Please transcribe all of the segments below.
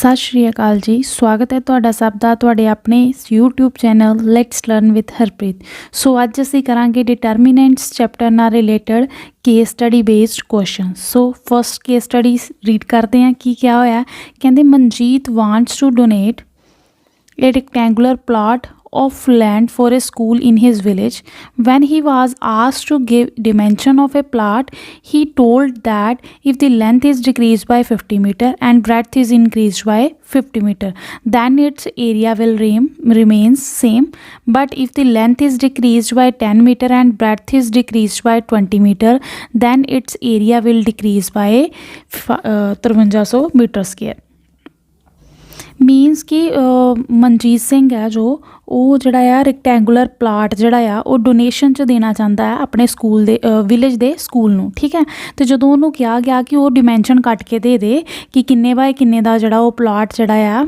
सत श्री अकाल जी। स्वागत है तुहाडा सब दा तुहाडे अपने YouTube channel let's learn with Harpreet. So अज असीं करांगे डिटरमिनेंट्स चैप्टर नाल related case study based question. So first case study read करते हैं कि क्या होया। कहंदे Manjeet wants to donate a rectangular plot of land for a school in his village. When he was asked to give dimension of a plot, he told that if the length is decreased by 50 meter and breadth is increased by 50 meter, then its area will remains same. But if the length is decreased by 10 meter and breadth is decreased by 20 meter, then its area will decrease by 5300 meter square. मीनस कि मनजीत सिंह है जो वो जड़ा आ rectangular plot जड़ा आ वो donation च देना चाहता है अपने स्कूल दे विलेज दे स्कूल नूं। ठीक है, तो जदों उन्होंने कहा गया कि वो डिमेंशन कट के दे दे कि किन्ने बाय किन्ने दा जड़ा वो प्लाट जड़ा आ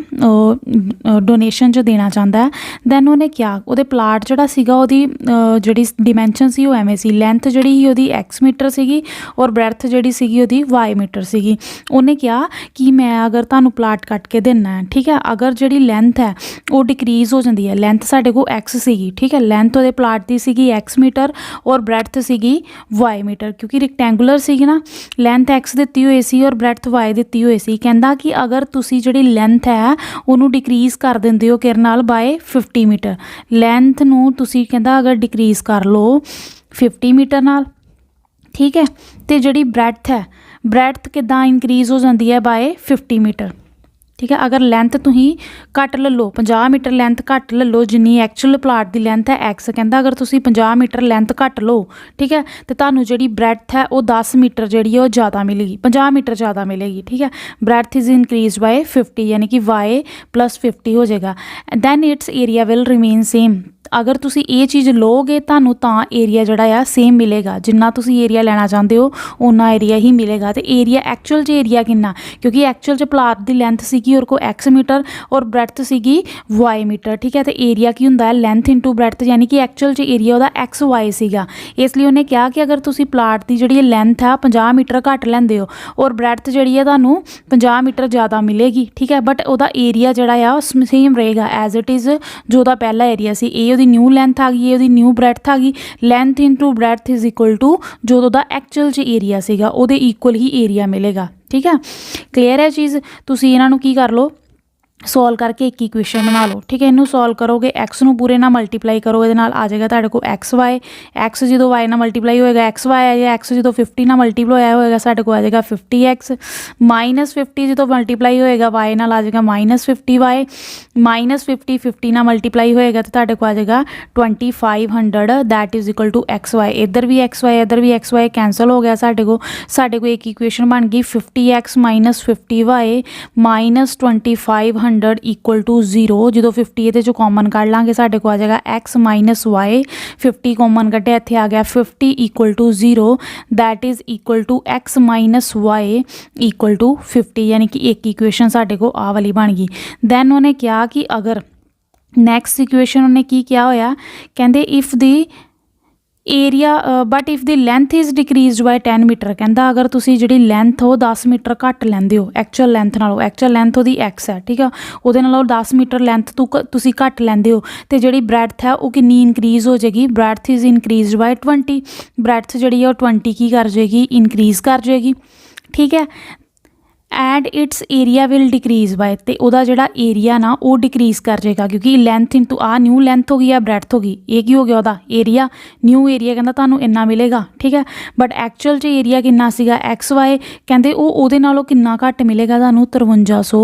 डोनेशन च देना चाहता है, दैन उन्हें क्या वो प्लाट जड़ा सीगा ओदी जड़ी डिमेंशन सी वो एवें सी, लेंथ जड़ी ही ओदी एक्स मीटर सीगी और ब्रैथ जड़ी सीगी ओदी वाई मीटर सीगी। उन्हें कहा कि मैं अगर तुहानूं प्लाट कट के देना है, ठीक है, अगर जी लेंथ है वो डिक्रीज़ हो जाती है, लेंथ साढ़े को एक्स सीगी, ठीक है, लेंथ वो प्लाट की सीगी एक्स मीटर और ब्रैथ सीगी वाई मीटर, क्योंकि रिक्टेंगुलर सीगी ना, लेंथ एक्स दी हुई सी और ब्रैथ वाई दी हुई सी। कहता कि अगर तुसी जी लेंथ है उन्होंने डिक्रीज़ कर देंदे हो किहदे नाल बाय 50 मीटर, लेंथ नूं तुसी कहता अगर डिक्रीज़ कर लो 50 मीटर नाल, ठीक है, तो जी ब्रैथ है ब्रैथ किदां इंक्रीज़ हो जाती है बाय 50 मीटर। ठीक है, अगर लेंथ तुसीं घट ले लो 50 मीटर लेंथ घट ले लो, जिन्नी एक्चुअल प्लाट की लेंथ है एक्स, कहता अगर तुसीं 50 मीटर लेंथ घट लो, ठीक है, तो तुहानूं जिहड़ी ब्रैथ है वो 10 मीटर जिहड़ी है वो ज़्यादा मिलेगी, 50 मीटर ज़्यादा मिलेगी। ठीक है, ब्रैथ इज़ इंक्रीज बाय 50 यानी कि वाई प्लस 50 हो जाएगा। Then it's area will remain same. अगर तुसी ये चीज़ लोगे तुहानूं तां एरिया जिहड़ा आ सेम मिलेगा, जिन्ना तुसी एरिया लेना चाहते हो उन्ना एरिया ही मिलेगा। तो एरिया एक्चुअल च एरिया कितना, क्योंकि एक्चुअल च प्लाट की लेंथ सीगी और को एक्स मीटर और ब्रैथ सीगी वाई मीटर। ठीक है, तो एरिया की हुंदा है लेंथ इंटू ब्रैथ, यानी कि एक्चुअल च एरिया उहदा एक्स वाई सीगा। इसलिए उन्हें कहा कि अगर तुसी प्लाट की जिहड़ी लेंथ है 50 मीटर घट लैंदे हो और ब्रैथ जिहड़ी है तुहानूं 50 मीटर ज़्यादा मिलेगी, ठीक है, बट उहदा एरिया जिहड़ा आ सेम रहेगा एज इट इज़ जो उहदा पहला एरिया सी। ये न्यू लेंथ आ गई, ये न्यू ब्रैथ आ गई, length into breadth is equal to जो उहदा एक्चुअल च एरिया सीगा उहदे इक्वल ही एरिया मिलेगा। ठीक है, क्लीयर है चीज़। तुसीं इन्हां नूं की कर लो, सॉल्व करके एक इक्वेशन बना लो। ठीक है, इनू सॉल्व करोगे एक्स नू पूरे ना मल्टीप्लाई करो, ये आ जाएगा तुहाडे को एक्स वाई, एक्स जो वाई ना मल्टीप्लाई होएगा एक्स वाई आ जाएगा, एक्स जो 50 ना मल्टीप्लाई होएगा साढ़े को आ जाएगा 50 एक्स, माइनस 50 जो मल्टीप्लाई होएगा वाई ना आ जाएगा माइनस 50 वाई, माइनस 50 ना मल्टीप्लाई होएगा तो तुहाडे को आ जाएगा 2500 that is equal to x y. इधर भी एक्स वाई इधर भी एक्स वाई कैंसल हो गया, साढ़े को एक इक्वेशन बन गई 50 x minus 50 y minus 2500 equal to 0। जो 50 ये जो कॉमन कढ़ लाँगे साढ़े को आ जाएगा एक्स माइनस वाई, 50 कॉमन कटे इत्थे आ गया 50 equal to 0 that is equal to x minus y equal to 50, यानी कि एक इक्वेशन साढ़े को आ वाली बन गई। दैन उन्हें क्या कि अगर नैक्सट इक्वेशन उन्हें की क्या होया, कहते if the area but if the length is decrease by 10 metre, कहता अगर तुसी जिहड़ी लेंथ हो 10 मीटर घट लैंदे हो एक्चुअल लेंथ नालों, एक्चुअल लेंथ उहदी एक्स है, ठीक है, उहदे नालों 10 मीटर लेंथ तुसी घट लैंदे हो, तो जिहड़ी ब्रैथ है वो कितनी इनक्रीज़ हो जाएगी, breadth is increase by 20, breadth जिहड़ी है 20 की कर जाएगी इंक्रीज़ कर जाएगी। ठीक है, and it's area will decrease by, तो वह जोड़ा एरिया ना वो डिक्रीज़ कर जाएगा, क्योंकि लेंथ इंटू आ न्यू लेंथ हो गई या ब्रैथ हो गई, ये की हो गया वह एरिया, न्यू एरिया कहता तुहानूं इन्ना मिलेगा। ठीक है, बट एक्चुअल च एरिया कितना सीगा एक्स वाई, कहते वो उहदे नालों कितना घट मिलेगा तुहानूं 5300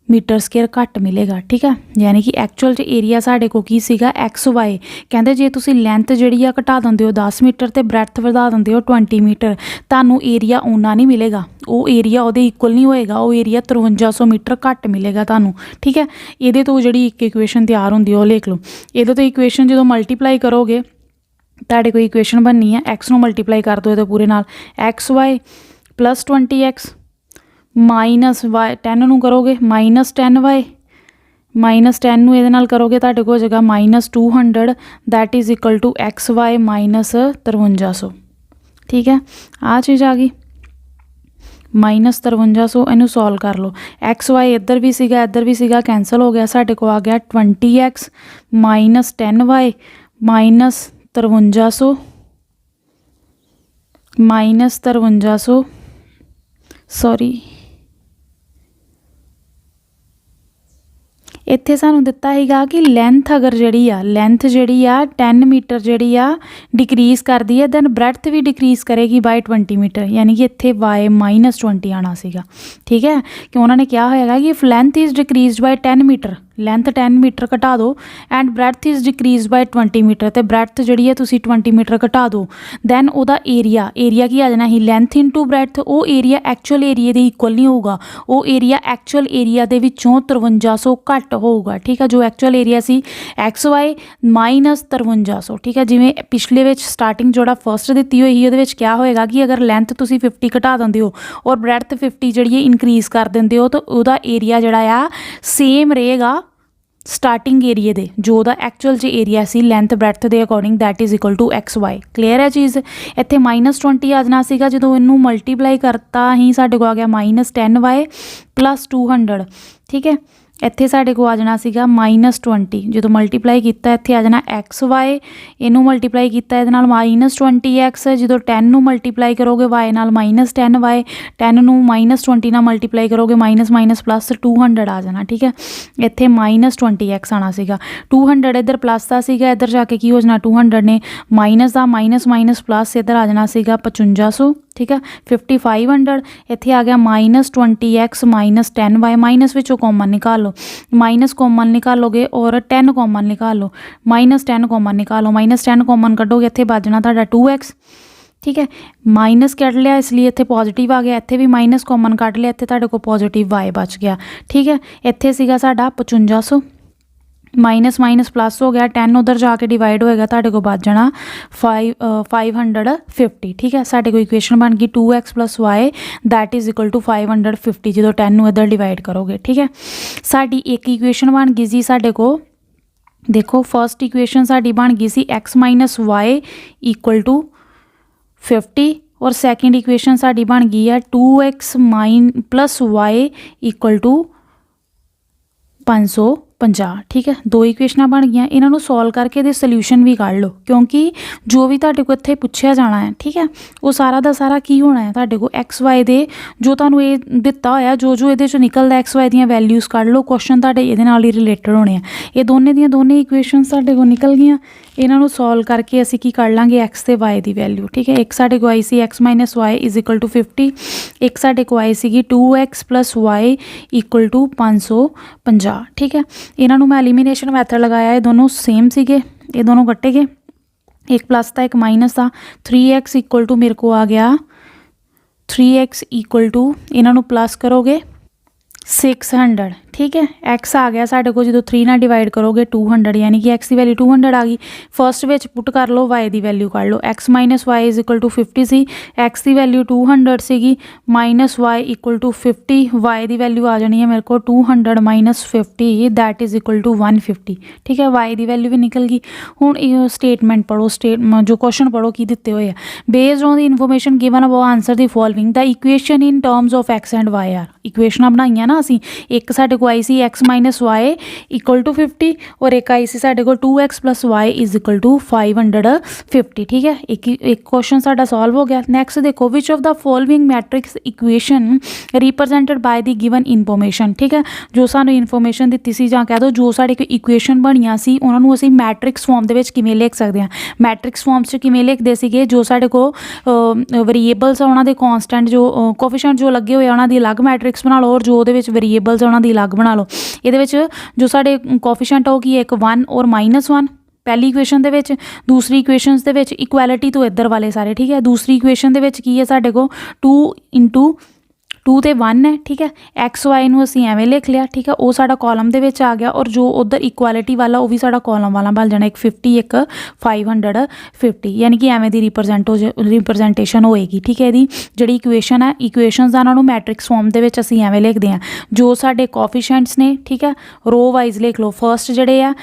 मीटर स्केयर घट मिलेगा। ठीक है, यानी कि एक्चुअल च एरिया साढ़े को की सीगा एक्स वाई, कहते जे तुसी लेंथ जिहड़ी आ घटा दिंदे हो 10 मीटर तो ब्रैथ वधा दिंदे हो 20 मीटर, तुहानूं एरिया उन्ना नहीं मिलेगा, वो एरिया उहदे इक्वल नहीं होएगा, वो एरिया 5300 मीटर घट मिलेगा तुहानूं। ठीक है, ये तो जिहड़ी एक इक्वेशन तैयार होंदी है वो लिख लो, ये तो इक्वेशन जो मल्टीप्लाई करोगे तुहाडे कोई इक्वेशन बननी है, एक्स नूं मल्टीप्लाई कर दो ये पूरे नाल x y plus 20 x minus y 10 नूं करोगे माइनस 10 वाई माइनस 10 नूं इहदे नाल करोगे तुहाडे कोल हो जाएगा minus 200 that is equal to x y minus 5300। ठीक है, आ चीज़ आ गई। -5300 ਇਹਨੂੰ ਸੋल्व कर लो। एक्स वाई इधर भी सीगा कैंसल हो गया, साढ़े को आ गया 20x -10y -5300 सॉरी ਇੱਥੇ ਸਾਨੂੰ ਦਿੱਤਾ ਸੀਗਾ ਕਿ ਲੈਂਥ ਅਗਰ ਜਿਹੜੀ ਆ 10 ਮੀਟਰ ਜਿਹੜੀ ਆ ਡਿਕਰੀਜ਼ ਕਰਦੀ ਹੈ ਦੈਨ ਬ੍ਰੈਡਥ ਵੀ ਡਿਕਰੀਜ਼ ਕਰੇਗੀ ਬਾਈ 20 ਮੀਟਰ, ਯਾਨੀ ਕਿ ਇੱਥੇ y -20 ਆਉਣਾ ਸੀਗਾ। ਠੀਕ ਹੈ, ਕਿ ਉਹਨਾਂ ਨੇ ਕਿਹਾ ਹੋਏਗਾ ਕਿ if length is decreased by 10 metre, length 10 metre ਘਟਾ ਦਿਓ and breadth is decrease by 20 metre, ਅਤੇ ਬ੍ਰੈਡਥ ਜਿਹੜੀ ਹੈ ਤੁਸੀਂ 20 ਮੀਟਰ ਘਟਾ ਦਿਓ, ਦੈਨ ਉਹਦਾ ਏਰੀਆ ਕੀ ਆ ਜਾਣਾ ਸੀ ਲੈਂਥ ਇਨਟੂ ਬ੍ਰੈਡਥ। ਉਹ ਏਰੀਆ ਐਕਚੁਅਲ ਏਰੀਆ ਦੇ ਇਕੁਅਲ ਨਹੀਂ ਹੋਊਗਾ, ਉਹ ਏਰੀਆ ਐਕਚੁਅਲ ਏਰੀਆ ਦੇ ਵਿੱਚੋਂ 5300 ਘੱਟ ਹੋਊਗਾ। ਠੀਕ ਹੈ, ਜੋ ਐਕਚੁਅਲ ਏਰੀਆ ਸੀ XY -5300। ਠੀਕ ਹੈ, ਜਿਵੇਂ ਪਿਛਲੇ ਵਿੱਚ ਸਟਾਰਟਿੰਗ ਜਿਹੜਾ ਫਸਟ ਦਿੱਤੀ ਹੋਈ ਸੀ ਉਹਦੇ ਵਿੱਚ ਕਿਹਾ ਹੋਏਗਾ ਕਿ ਅਗਰ ਲੈਂਥ ਤੁਸੀਂ 50 ਘਟਾ ਦਿੰਦੇ ਹੋ ਔਰ ਬ੍ਰੈਡਥ 50 ਜਿਹੜੀ ਹੈ ਇਨਕਰੀਜ਼ ਕਰ ਦਿੰਦੇ ਹੋ ਤਾਂ ਉਹਦਾ ਏਰੀਆ ਜਿਹੜਾ ਆ ਸੇਮ ਰਹੇਗਾ ਸਟਾਰਟਿੰਗ ਏਰੀਏ ਦੇ, ਜੋ ਉਹਦਾ ਐਕਚੁਅਲ 'ਚ ਏਰੀਆ ਸੀ ਲੈਂਥ ਬ੍ਰੈਡਥ ਦੇ according, that is equal to XY। Clear ਹੈ ਚੀਜ਼। ਇੱਥੇ -20 ਆ ਜਾਣਾ ਸੀਗਾ, ਜਦੋਂ ਇਹਨੂੰ ਮਲਟੀਪਲਾਈ ਕਰਤਾ ਹੀ ਸਾਡੇ ਕੋਲ ਆ ਗਿਆ -10y + 200। ਠੀਕ ਹੈ, ਇੱਥੇ ਸਾਡੇ ਕੋਲ ਆ ਜਾਣਾ ਸੀਗਾ -20, ਜਦੋਂ ਮਲਟੀਪਲਾਈ ਕੀਤਾ ਇੱਥੇ ਆ ਜਾਣਾ XY, ਇਹਨੂੰ ਮਲਟੀਪਲਾਈ ਕੀਤਾ ਇਹਦੇ ਨਾਲ -20x, ਜਦੋਂ 10 ਨੂੰ ਮਲਟੀਪਲਾਈ ਕਰੋਗੇ y ਨਾਲ -10y, 10 ਨੂੰ -20 ਨਾਲ ਮਲਟੀਪਲਾਈ ਕਰੋਗੇ ਮਾਈਨਸ ਪਲੱਸ 200 ਆ ਜਾਣਾ। ਠੀਕ ਹੈ, ਇੱਥੇ -20x ਆਉਣਾ ਸੀਗਾ, 200 ਇੱਧਰ ਪਲੱਸ ਦਾ ਸੀਗਾ, ਇੱਧਰ ਜਾ ਕੇ ਕੀ ਹੋ ਜਾਣਾ 200 ਨੇ ਮਾਈਨਸ ਦਾ ਮਾਈਨਸ ਪਲੱਸ ਇੱਧਰ ਆ ਜਾਣਾ ਸੀਗਾ 5500। ਠੀਕ ਹੈ, 5500 ਇੱਥੇ ਆ ਗਿਆ -20x -10y, ਮਾਈਨਸ ਵਿੱਚੋਂ ਕਾਮਨ ਨਿਕਾਲ ਲਓ, माइनस कॉमन निकालोगे और 10 कॉमन निकाल लो, -10 कॉमन निकालो, -10 कॉमन कढोगे इत्थे बचना तुहाडा 2x। ठीक है, माइनस कढ़ लिया इसलिए इत्थे पॉजिटिव आ गया, इत्थे भी माइनस कॉमन कढ़ लिया, इत्थे तुहाडे कोल पॉजिटिव y बच गया। ठीक है, इत्थे सीगा साडा 5500 माइनस प्लस हो गया, 10 उधर जाके डिवाइड होएगा, तुहाडे को बच जाना 550। ठीक है, साडे को इक्वेशन बन गई 2x + y that is equal to 550 जो 10 इधर डिवाइड करोगे। ठीक है, साडी एक इक्वेशन बन गई सी साडे को, देखो फर्स्ट इक्वेशन साडी बन गई सी x - y = 50 और सैकेंड इक्वेशन साडी बन गई है 2x + y = 550। ठीक है, दो इक्वेशन बन गई, इन्हों सॉल्व करके दे सोल्यूशन भी कढ़ लो, क्योंकि जो भी तुहाडे को इत्थे पुछया जाना है। ठीक है, वो सारा का सारा की होना है तुहाडे को XY दे जो तुहानूं ये दिता होया, जो ये चों निकलदा XY दीयां वैल्यूज़ कढ़ लो, क्वेश्चन तुहाडे इहदे नाल ही रिलेटेड होने हैं। ये दोने दीयां दोने इक्वेशन तुहाडे को निकल गईयां, इन्हों सॉल्व करके असीं की कर लांगे x ते y की वैल्यू। ठीक है, एक साडे को आई सी x - y = 50, एक साडे को आई सी 2x + y = 550। ठीक है, इन्हों मैं एलिमिनेशन मैथड लगाया, ये दोनों सेम सीगे, ये दोनों कट्टे गए, एक प्लस था एक माइनस था। 3x = मेरे को आ गया 3x = इन्हों प्लस करोगे 600। ठीक है, x आ गया साढ़े को जो 3 ना डिवाइड करोगे 200, यानी कि x की वैल्यू 200 आ गई। फर्स्ट विच पुट कर लो y की वैल्यू कर लो, x - y = 50 सी, x की वैल्यू 200 सी, -y = 50, y की वैल्यू आ जानी है मेरे को 200 - 50 दैट इज़ इक्वल टू 150। ठीक है, y की वैल्यू भी निकल गई। हुण ये स्टेटमेंट पढ़ो, जो क्वेश्चन पढ़ो की दिते हुए, based on the information given above answer the following the equation in terms of x and y are. Equation बनाई ना असीं, एक साढ़े को आई सी x - y = 50 और एक आई सी साढ़े को 2x + y = 550। ठीक है, एक क्वेश्चन साडा सॉल्व हो गया। नैक्सट देखो, which of the following matrix equation represented by the given information. ठीक है, जो सानू इन्फॉर्मेशन दी सी जां कह दो जो साढ़े कोई इक्वेशन बनिया सी उन्होंने असीं मैट्रिक्स फॉर्म दे विच किवें लिख सकते हैं। मैट्रिक्स फॉर्म च किवें लिखदे सीगे, जो साढ़े को वेरीएबल्स उन्हां दे कॉन्सटेंट जो कोफिशिएंट जो लगे हुए उन्हां दी अलग मैट्रिक्स बना लो और जो उहदे विच वेरीएबल्स उन्हां दी अलग बना लो। ये जो साढ़े कोफिशिएंट हो कि एक 1 और -1 पहली इक्वेशन दे विच, दूसरी इक्वेशन दे विच इक्वैलिटी तो इधर वाले सारे। ठीक है, दूसरी इक्वेशन दे विच की है साढ़े को 2 × 2 ਤੇ 1 है ठीक है। एक्स वाई ਨੂੰ ਅਸੀਂ ਐਵੇਂ ਲਿਖ ਲਿਆ ठीक है, ਉਹ ਸਾਡਾ ਕਾਲਮ ਦੇ ਵਿੱਚ ਆ ਗਿਆ ਔਰ ਜੋ ਉਧਰ ਇਕੁਐਲਿਟੀ ਵਾਲਾ ਉਹ ਵੀ ਸਾਡਾ ਕਾਲਮ ਵਾਲਾ ਬਣ ਜਾਣਾ, ਇੱਕ 50 ਇੱਕ 550 ਯਾਨੀ ਕਿ ਐਵੇਂ ਦੀ ਰਿਪਰੈਜ਼ੈਂਟੇਸ਼ਨ ਹੋਏਗੀ ठीक है। ਇਹਦੀ ਜਿਹੜੀ ਇਕੁਏਸ਼ਨ ਹੈ, ਇਕੁਏਸ਼ਨਸ ਦਾ ਉਹਨਾਂ ਨੂੰ ਮੈਟ੍ਰਿਕਸ ਫਾਰਮ ਦੇ ਵਿੱਚ ਅਸੀਂ ਐਵੇਂ ਲਿਖਦੇ ਹਾਂ, ਜੋ ਸਾਡੇ ਕੋਫੀਸ਼ੀਐਂਟਸ ਨੇ ठीक है ਰੋ ਵਾਈਜ਼ ਲਿਖ ਲਓ। ਫਸਟ ਜਿਹੜੇ ਆ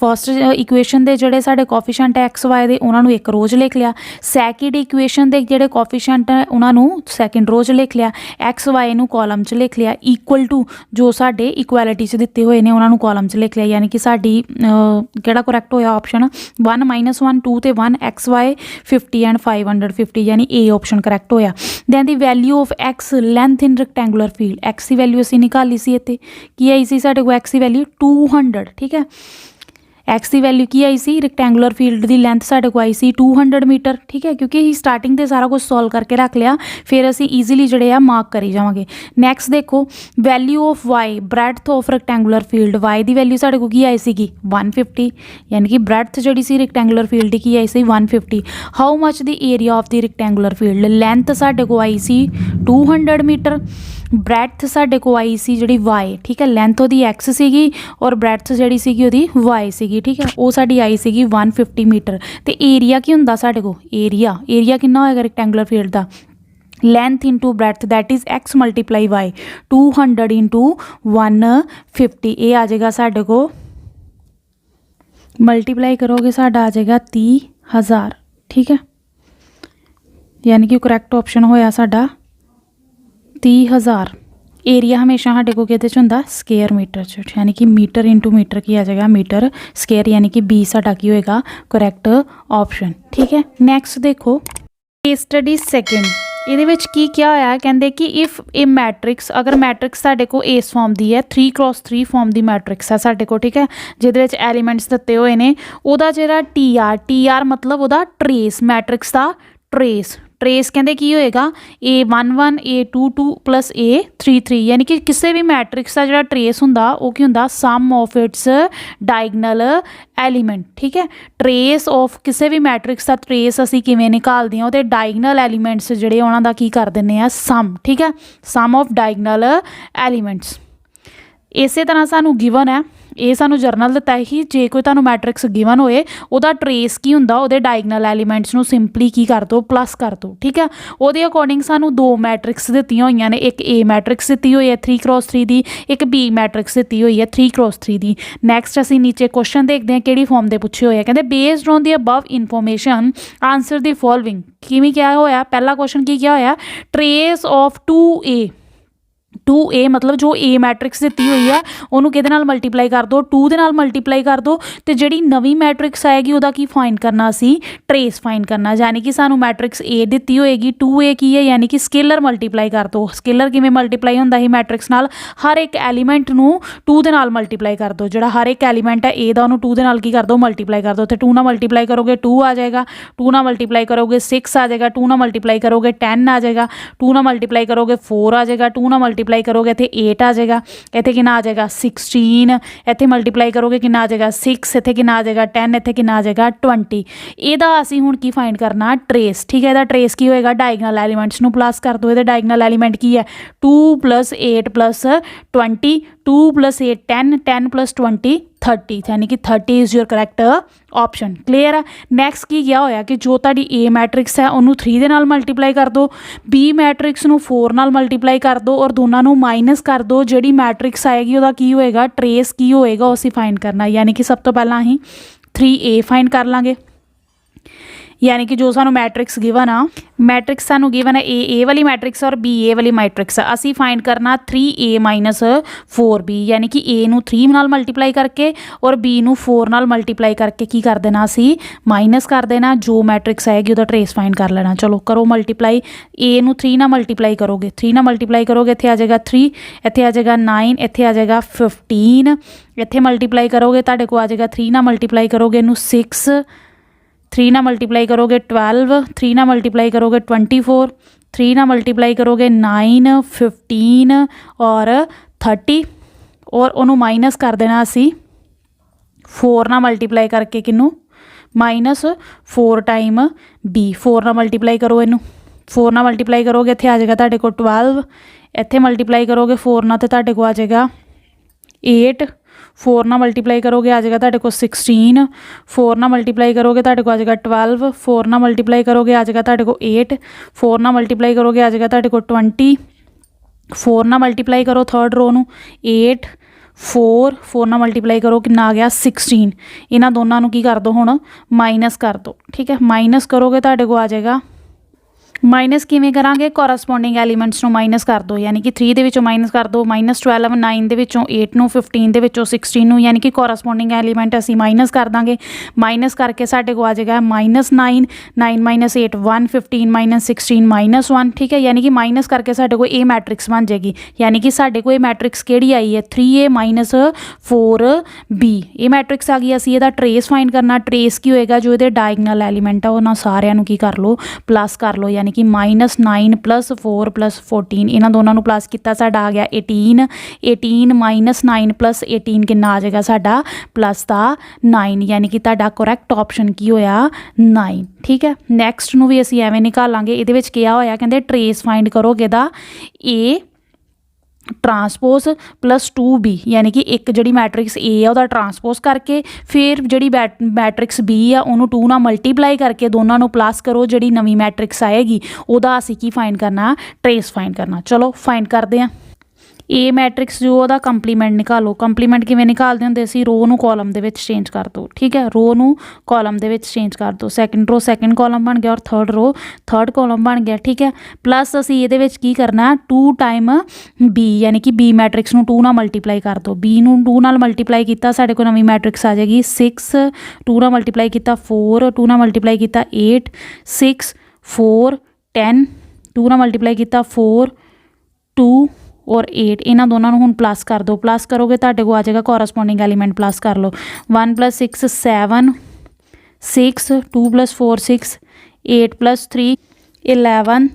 ਫਸਟ ਇਕੁਏਸ਼ਨ ਦੇ ਜਿਹੜੇ ਸਾਡੇ ਕੋਫੀਸ਼ੀਐਂਟ ਐਕਸ ਵਾਈ ਦੇ ਉਹਨਾਂ ਨੂੰ ਇੱਕ ਰੋ 'ਚ ਲਿਖ ਲਿਆ, ਸੈਕਿੰਡ ਇਕੁਏਸ਼ਨ ਦੇ ਜਿਹੜੇ ਕੋਫੀਸ਼ੀਐਂਟ ਹੈ ਉਹਨਾਂ ਨੂੰ ਸੈਕਿੰਡ ਰੋ 'ਚ ਲਿਖ ਲਿਆ, ਐਕਸ ਵਾਈ ਨੂੰ ਕਾਲਮ 'ਚ ਲਿਖ ਲਿਆ, ਇਕੁਅਲ ਟੂ ਜੋ ਸਾਡੇ ਇਕੁਐਲਿਟੀ 'ਚ ਦਿੱਤੇ ਹੋਏ ਨੇ ਉਹਨਾਂ ਨੂੰ ਕਾਲਮ 'ਚ ਲਿਖ ਲਿਆ। ਯਾਨੀ ਕਿ ਸਾਡੀ ਕਿਹੜਾ ਕਰੈਕਟ ਹੋਇਆ ਆਪਸ਼ਨ 1 -1 2 ਤੇ 1 ਐਕਸ ਵਾਈ 50 ਐਂਡ 550 ਯਾਨੀ ਏ ਆਪਸ਼ਨ ਕਰੈਕਟ ਹੋਇਆ। Then the value of x length in rectangular field, x ਦੀ ਵੈਲਿਊ ਅਸੀਂ ਨਿਕਾਲੀ ਸੀ ਇੱਥੇ, ਕੀ ਆਈ ਸੀ ਸਾਡੇ ਕੋਲ ਐਕਸ ਦੀ ਵੈਲਿਊ 200 ਠੀਕ ਹੈ। एक्स की वैल्यू की आई सी रैक्टेंगुलर फील्ड की लेंथ साढ़े को आई सी 200 मीटर ठीक है, क्योंकि अं स्टार्टिंग से सारा कुछ सॉल्व करके रख लिया, फिर असी ईजीली जोड़े मार्क करी जावांगे। नैक्सट देखो value of Y breadth of rectangular field, Y की वैल्यू साढ़े को की आई सी 150 यानी कि ब्रैड्थ जी सी रैक्टेंगुलर फील्ड की आई सी 150। How much the area of the rectangular field, length साढ़े को आई सी 200 मीटर, ब्रैड्थ साढ़े को आई सी जी वाई ठीक है, लेंथ वो एक्स सी और ब्रैड्थ जी वो वाई सी ठीक है, वो साड़ी आई सी 150 मीटर। तो एरिया की होंगे साढ़े को, एरिया कितना होएगा रैक्टेंगुलर फील्ड का, length into breadth that is X multiply Y 200 into 150, ये आ जाएगा साढ़े को मल्टीप्लाई करोगे साढ़ा आ जाएगा 30,000 ठीक है, यानी कि करैक्ट ऑप्शन होया साढ़ा 30,000। एरिया हमेशा साढ़े को कहते होंगे स्केयर मीटर च, यानी कि मीटर इंटू मीटर की आ जाएगा मीटर स्केयर, यानी कि बी साढ़ा की होएगा करैक्ट ऑप्शन ठीक है। नैक्सट देखो केस स्टडी सैकेंड, ये की क्या होया कहते कि इफ ए मैट्रिक्स, अगर मैट्रिक्स साढ़े को इस फॉर्म की है 3x3 फॉर्म की मैट्रिक्स है साढ़े को ठीक है, जिहदे एलीमेंट्स दिते हुए ने, उहदा जिहड़ा टी आर मतलब उहदा ट्रेस, मैट्रिक्स का ट्रेस कहते की होएगा A11 A22 प्लस A33, यानी कि किसी भी मैट्रिक्स का जो ट्रेस होंदा वो की होंदा सम ऑफ इट्स डायगनल एलीमेंट ठीक है। ट्रेस ऑफ किसी भी मैट्रिक्स का ट्रेस असी किवें निकालते हैं, वो डायगनल एलीमेंट्स जिहड़े उन्हां दा की कर दिंदे आ सम ठीक है, सम ऑफ डायगनल एलीमेंट्स। इस तरह सानू गिवन है, ये सानू जर्नल दिता है कि जे कोई तुहानू मैट्रिक्स गिवन होए उहदा ट्रेस की हुंदा, उहदे डायगनल एलीमेंट्स नू सिंपली की कर दो प्लस कर दो ठीक है। उहदे अकॉर्डिंग सानू दो मैट्रिक्स दित्तियां होईयां ने, एक ए मैट्रिक्स दित्ती हुई है 3x3 दी, एक बी मैट्रिक्स दित्ती हुई है 3x3 दी। नैक्सट असी नीचे क्वेश्चन देखते हैं किहड़ी फॉर्म दे पुछे होए, कहते based on the above information answer the following. किवें क्या होया, पहला क्वेश्चन की क्या होया, ट्रेस ऑफ 2A मतलब जो ए मैट्रिक्स दी हुई है उन्होंने किहदे नाल मल्टीप्लाई कर दो, 2 दे नाल मल्टीप्लाई कर दो, तो जिहड़ी नवी मैट्रिक्स आएगी उहदा की फाइंड करना, असी ट्रेस फाइंड करना, यानी कि सानू मैट्रिक्स ए दी होएगी 2A की है, यानी कि स्केलर मल्टीप्लाई कर दो। स्केलर किवें मल्टीप्लाई हुंदा ही मैट्रिक्स नाल, हर एक एलीमेंट नू 2 दे नाल मल्टीप्लाई कर दो, जिहड़ा हर एक एलीमेंट है ए दा उहनूं 2 दे नाल की कर दो मल्टीप्लाई कर दो, तो 2 नाल मल्टीप्लाई करोगे 2 आ जाएगा, 2 नाल मल्टीप्लाई करोगे 6 आ जाएगा, 2 नाल मल्टीप्लाई करोगे 10 आ जाएगा, 2 नाल मल्टीप्लाई करोगे 4 आ जाएगा, 2 नाल मल्टीप्लाई करोगे इत्थे 8 आ जाएगा, इत्थे कितना आ जाएगा 16, इत्थे मल्टीप्लाई करोगे कितना आ जाएगा 6, इत्थे कितना आ जाएगा 10, इत्थे कितना आ जाएगा 20। इहदा असी हुण की फाइंड करना ट्रेस ठीक है। इहदा ट्रेस की होएगा डायगनल एलीमेंट्स नू प्लस कर दो, इहदे डायगनल एलीमेंट की है 2 + 8 + 20, 2 + 8 10, 10 + 20 30, यानी कि 30 is your correct option. Clear है। नैक्सट की क्या होया कि जो तुहाडी ए मैट्रिक्स है उन्होंने 3 दे नाल मल्टीप्लाई कर दो, बी मैट्रिक्स नू 4 नाल मल्टीप्लाई कर दो और दोनों नू माइनस कर दो, जिहड़ी मैट्रिक्स आएगी उहदा की होएगा ट्रेस की होएगा उस फाइंड करना, यानी कि सब तो पहला असीं 3A फाइंड कर लांगे, यानी कि जो सानू मैट्रिक्स गिवन आ, मैट्रिक्स सानू गिवन है ए वाली मैट्रिक्स और बी ए वाली मैट्रिक्स, असी फाइंड करना 3A - 4B, यानी कि ए नू 3 नाल मल्टीप्लाई करके और बी नू 4 नाल मल्टीप्लाई करके की कर देना असी माइनस कर देना, जो मैट्रिक्स आएगी उहदा ट्रेस फाइंड कर लेना। चलो करो मल्टीप्लाई, ए नू 3 नाल मल्टीप्लाई करोगे, 3 नाल मल्टीप्लाई करोगे इत्थे आ जाएगा 3, इत्थे आ जाएगा 9, इत्थे आ जाएगा 15, इत्थे मल्टीप्लाई करोगे तुहाडे को आ जाएगा 3 नाल मल्टीप्लाई करोगे इनू 6, 3 ना मल्टीप्लाई करोगे 12, 3 ना मल्टीप्लाई करोगे 24, 3 ना मल्टीप्लाई करोगे 9, 15 और 30, और उन्होंने माइनस कर देना असी 4 ना मल्टीप्लाई करके किनू -4 टाइम बी, 4 ना मल्टीप्लाई करो इनू, 4 ना मल्टीप्लाई करोगे इत्थे आ जाएगा तुहाडे को 12, ਇੱਥੇ ਮਲਟੀਪਲਾਈ ਕਰੋਗੇ 4 ਨਾਲ, ਤੇ ਤੁਹਾਡੇ ਕੋਲ ਆ ਜਾਏਗਾ 8। 4 ਨਾਲ ਮਲਟੀਪਲਾਈ ਕਰੋਗੇ ਆ ਜਾਏਗਾ ਤੁਹਾਡੇ ਕੋਲ 16। 4 ਨਾਲ ਮਲਟੀਪਲਾਈ ਕਰੋਗੇ ਤੁਹਾਡੇ ਕੋਲ ਆ ਜਾਏਗਾ 12। 4 ਨਾਲ ਮਲਟੀਪਲਾਈ ਕਰੋਗੇ ਆ ਜਾਏਗਾ ਤੁਹਾਡੇ ਕੋਲ 8। 4 ਨਾਲ ਮਲਟੀਪਲਾਈ ਕਰੋਗੇ ਆ ਜਾਏਗਾ ਤੁਹਾਡੇ ਕੋਲ 20। 4 ਨਾਲ ਮਲਟੀਪਲਾਈ ਕਰੋ ਥਰਡ ਰੋ ਨੂੰ 8। 4 ਨਾਲ ਮਲਟੀਪਲਾਈ ਕਰੋ ਕਿੰਨਾ ਆ ਗਿਆ 16। ਇਹਨਾਂ ਦੋਨਾਂ ਨੂੰ ਕੀ ਕਰ ਦਿਓ ਹੁਣ ਮਾਈਨਸ ਕਰ ਦਿਓ, ਠੀਕ ਹੈ। ਮਾਈਨਸ ਕਰੋਗੇ ਤੁਹਾਡੇ ਕੋਲ ਆ ਜਾਏਗਾ, ਮਾਈਨਸ ਕਿਵੇਂ ਕਰਾਂਗੇ, ਕੋਰਸਪੋਂਡਿੰਗ ਐਲੀਮੈਂਟਸ ਨੂੰ ਮਾਈਨਸ ਕਰ ਦਿਓ, ਯਾਨੀ ਕਿ 3 ਦੇ ਵਿੱਚੋਂ ਮਾਈਨਸ ਕਰ ਦਿਓ -12, 9 ਦੇ ਵਿੱਚੋਂ 8 ਨੂੰ, 15 ਦੇ ਵਿੱਚੋਂ 16 ਨੂੰ, ਯਾਨੀ ਕਿ ਕੋਰਸਪੋਂਡਿੰਗ ਐਲੀਮੈਂਟ ਅਸੀਂ ਮਾਈਨਸ ਕਰ ਦਾਂਗੇ। ਮਾਈਨਸ ਕਰਕੇ ਸਾਡੇ ਕੋਲ ਆ ਜਾਏਗਾ -9, 9 - 8 1, 15 - 16 -1, ਠੀਕ ਹੈ। ਯਾਨੀ ਕਿ ਮਾਈਨਸ ਕਰਕੇ ਸਾਡੇ ਕੋਲ ਇਹ ਮੈਟ੍ਰਿਕਸ ਬਣ ਜਾਏਗੀ, ਯਾਨੀ ਕਿ ਸਾਡੇ ਕੋਲ ਇਹ ਮੈਟ੍ਰਿਕਸ ਕਿਹੜੀ ਆਈ ਹੈ 3a - 4b। ਇਹ ਮੈਟ੍ਰਿਕਸ ਆ ਗਈ। ਅਸੀਂ ਇਹਦਾ ਟਰੇਸ ਫਾਈਂਡ ਕਰਨਾ। ਟਰੇਸ ਕੀ ਹੋਏਗਾ, ਜੋ ਇਹਦੇ ਡਾਇਗਨਲ ਐਲੀਮੈਂਟ ਆ ਉਹਨਾਂ ਸਾਰਿਆਂ ਨੂੰ ਕੀ ਕਰ ਲਓ ਪਲੱਸ ਕਰ ਲਓ, ਯਾਨੀ ਕਿ -9 + 4 + 14, ਇਹਨਾਂ ਦੋਨਾਂ ਨੂੰ ਪਲੱਸ ਕੀਤਾ ਸਾਡਾ ਆ ਗਿਆ 18। 18 - 9 + 18 ਕਿੰਨਾ ਆ ਜਾਏਗਾ ਸਾਡਾ ਪਲੱਸ ਦਾ 9, ਯਾਨੀ ਕਿ ਤੁਹਾਡਾ ਕਰੈਕਟ ਆਪਸ਼ਨ ਕੀ ਹੋਇਆ 9, ਠੀਕ ਹੈ। ਨੈਕਸਟ ਨੂੰ ਵੀ ਅਸੀਂ ਐਵੇਂ ਨਿਕਾਲਾਂਗੇ। ਇਹਦੇ ਵਿੱਚ ਕਿਹਾ ਹੋਇਆ ਕਹਿੰਦੇ ਟਰੇਸ ਫਾਈਂਡ ਕਰੋਗੇ ਇਹਦਾ A ਟਰਾਂਸਪੋਜ਼ + 2b, ਯਾਨੀ ਕਿ ਇੱਕ ਜਿਹੜੀ ਮੈਟ੍ਰਿਕਸ A ਆ ਉਹਦਾ ਟਰਾਂਸਪੋਜ਼ ਕਰਕੇ ਫਿਰ ਜਿਹੜੀ ਮੈਟ੍ਰਿਕਸ B ਆ ਉਹਨੂੰ 2 ਨਾਲ ਮਲਟੀਪਲਾਈ ਕਰਕੇ ਦੋਨਾਂ ਨੂੰ ਪਲੱਸ ਕਰੋ, ਜਿਹੜੀ ਨਵੀਂ ਮੈਟ੍ਰਿਕਸ ਆਏਗੀ ਉਹਦਾ ਅਸੀਂ ਕੀ ਫਾਈਂਡ ਕਰਨਾ ਟਰੇਸ ਫਾਈਂਡ ਕਰਨਾ। ਚਲੋ ਫਾਈਂਡ ਕਰਦੇ ਹਾਂ। A ਮੈਟ੍ਰਿਕਸ ਜੋ ਉਹਦਾ ਕੰਪਲੀਮੈਂਟ ਨਿਕਾਲੋ। ਕੰਪਲੀਮੈਂਟ ਕਿਵੇਂ ਨਿਕਾਲਦੇ ਹੁੰਦੇ ਸੀ, ਰੋ ਨੂੰ ਕਾਲਮ ਦੇ ਵਿੱਚ ਚੇਂਜ ਕਰ ਦਿਓ, ਠੀਕ ਹੈ। ਰੋ ਨੂੰ ਕਾਲਮ ਦੇ ਵਿੱਚ ਚੇਂਜ ਕਰ ਦਿਓ। ਸੈਕਿੰਡ ਰੋ ਸੈਕਿੰਡ ਕਾਲਮ ਬਣ ਗਿਆ ਔਰ ਥਰਡ ਰੋ ਥਰਡ ਕਾਲਮ ਬਣ ਗਿਆ, ਠੀਕ ਹੈ। ਪਲੱਸ ਅਸੀਂ ਇਹਦੇ ਵਿੱਚ ਕੀ ਕਰਨਾ 2 ਟਾਈਮ B, ਯਾਨੀ ਕਿ B ਮੈਟ੍ਰਿਕਸ ਨੂੰ 2 ਨਾਲ ਮਲਟੀਪਲਾਈ ਕਰ ਦਿਓ। B ਨੂੰ 2 ਨਾਲ ਮਲਟੀਪਲਾਈ ਕੀਤਾ ਸਾਡੇ ਕੋਲ ਨਵੀਂ ਮੈਟ੍ਰਿਕਸ ਆ ਜਾਏਗੀ 6। 2 ਨਾਲ ਮਲਟੀਪਲਾਈ ਕੀਤਾ 4। 2 ਨਾਲ ਮਲਟੀਪਲਾਈ ਕੀਤਾ 8। 6 4 10। 2 ਨਾਲ ਮਲਟੀਪਲਾਈ ਕੀਤਾ 4 2 ਔਰ 8, ਇਹਨਾਂ ਦੋਨਾਂ ਨੂੰ ਹੁਣ ਪਲੱਸ ਕਰ ਦਿਓ। ਪਲੱਸ ਕਰੋਗੇ ਤੁਹਾਡੇ ਕੋਲ ਆ ਜਾਏਗਾ ਕੋਰਸਪੋਂਡਿੰਗ ਐਲੀਮੈਂਟ ਪਲੱਸ ਕਰ ਲਓ 1 + 6 7 6 2 + 4 6 8 + 3 11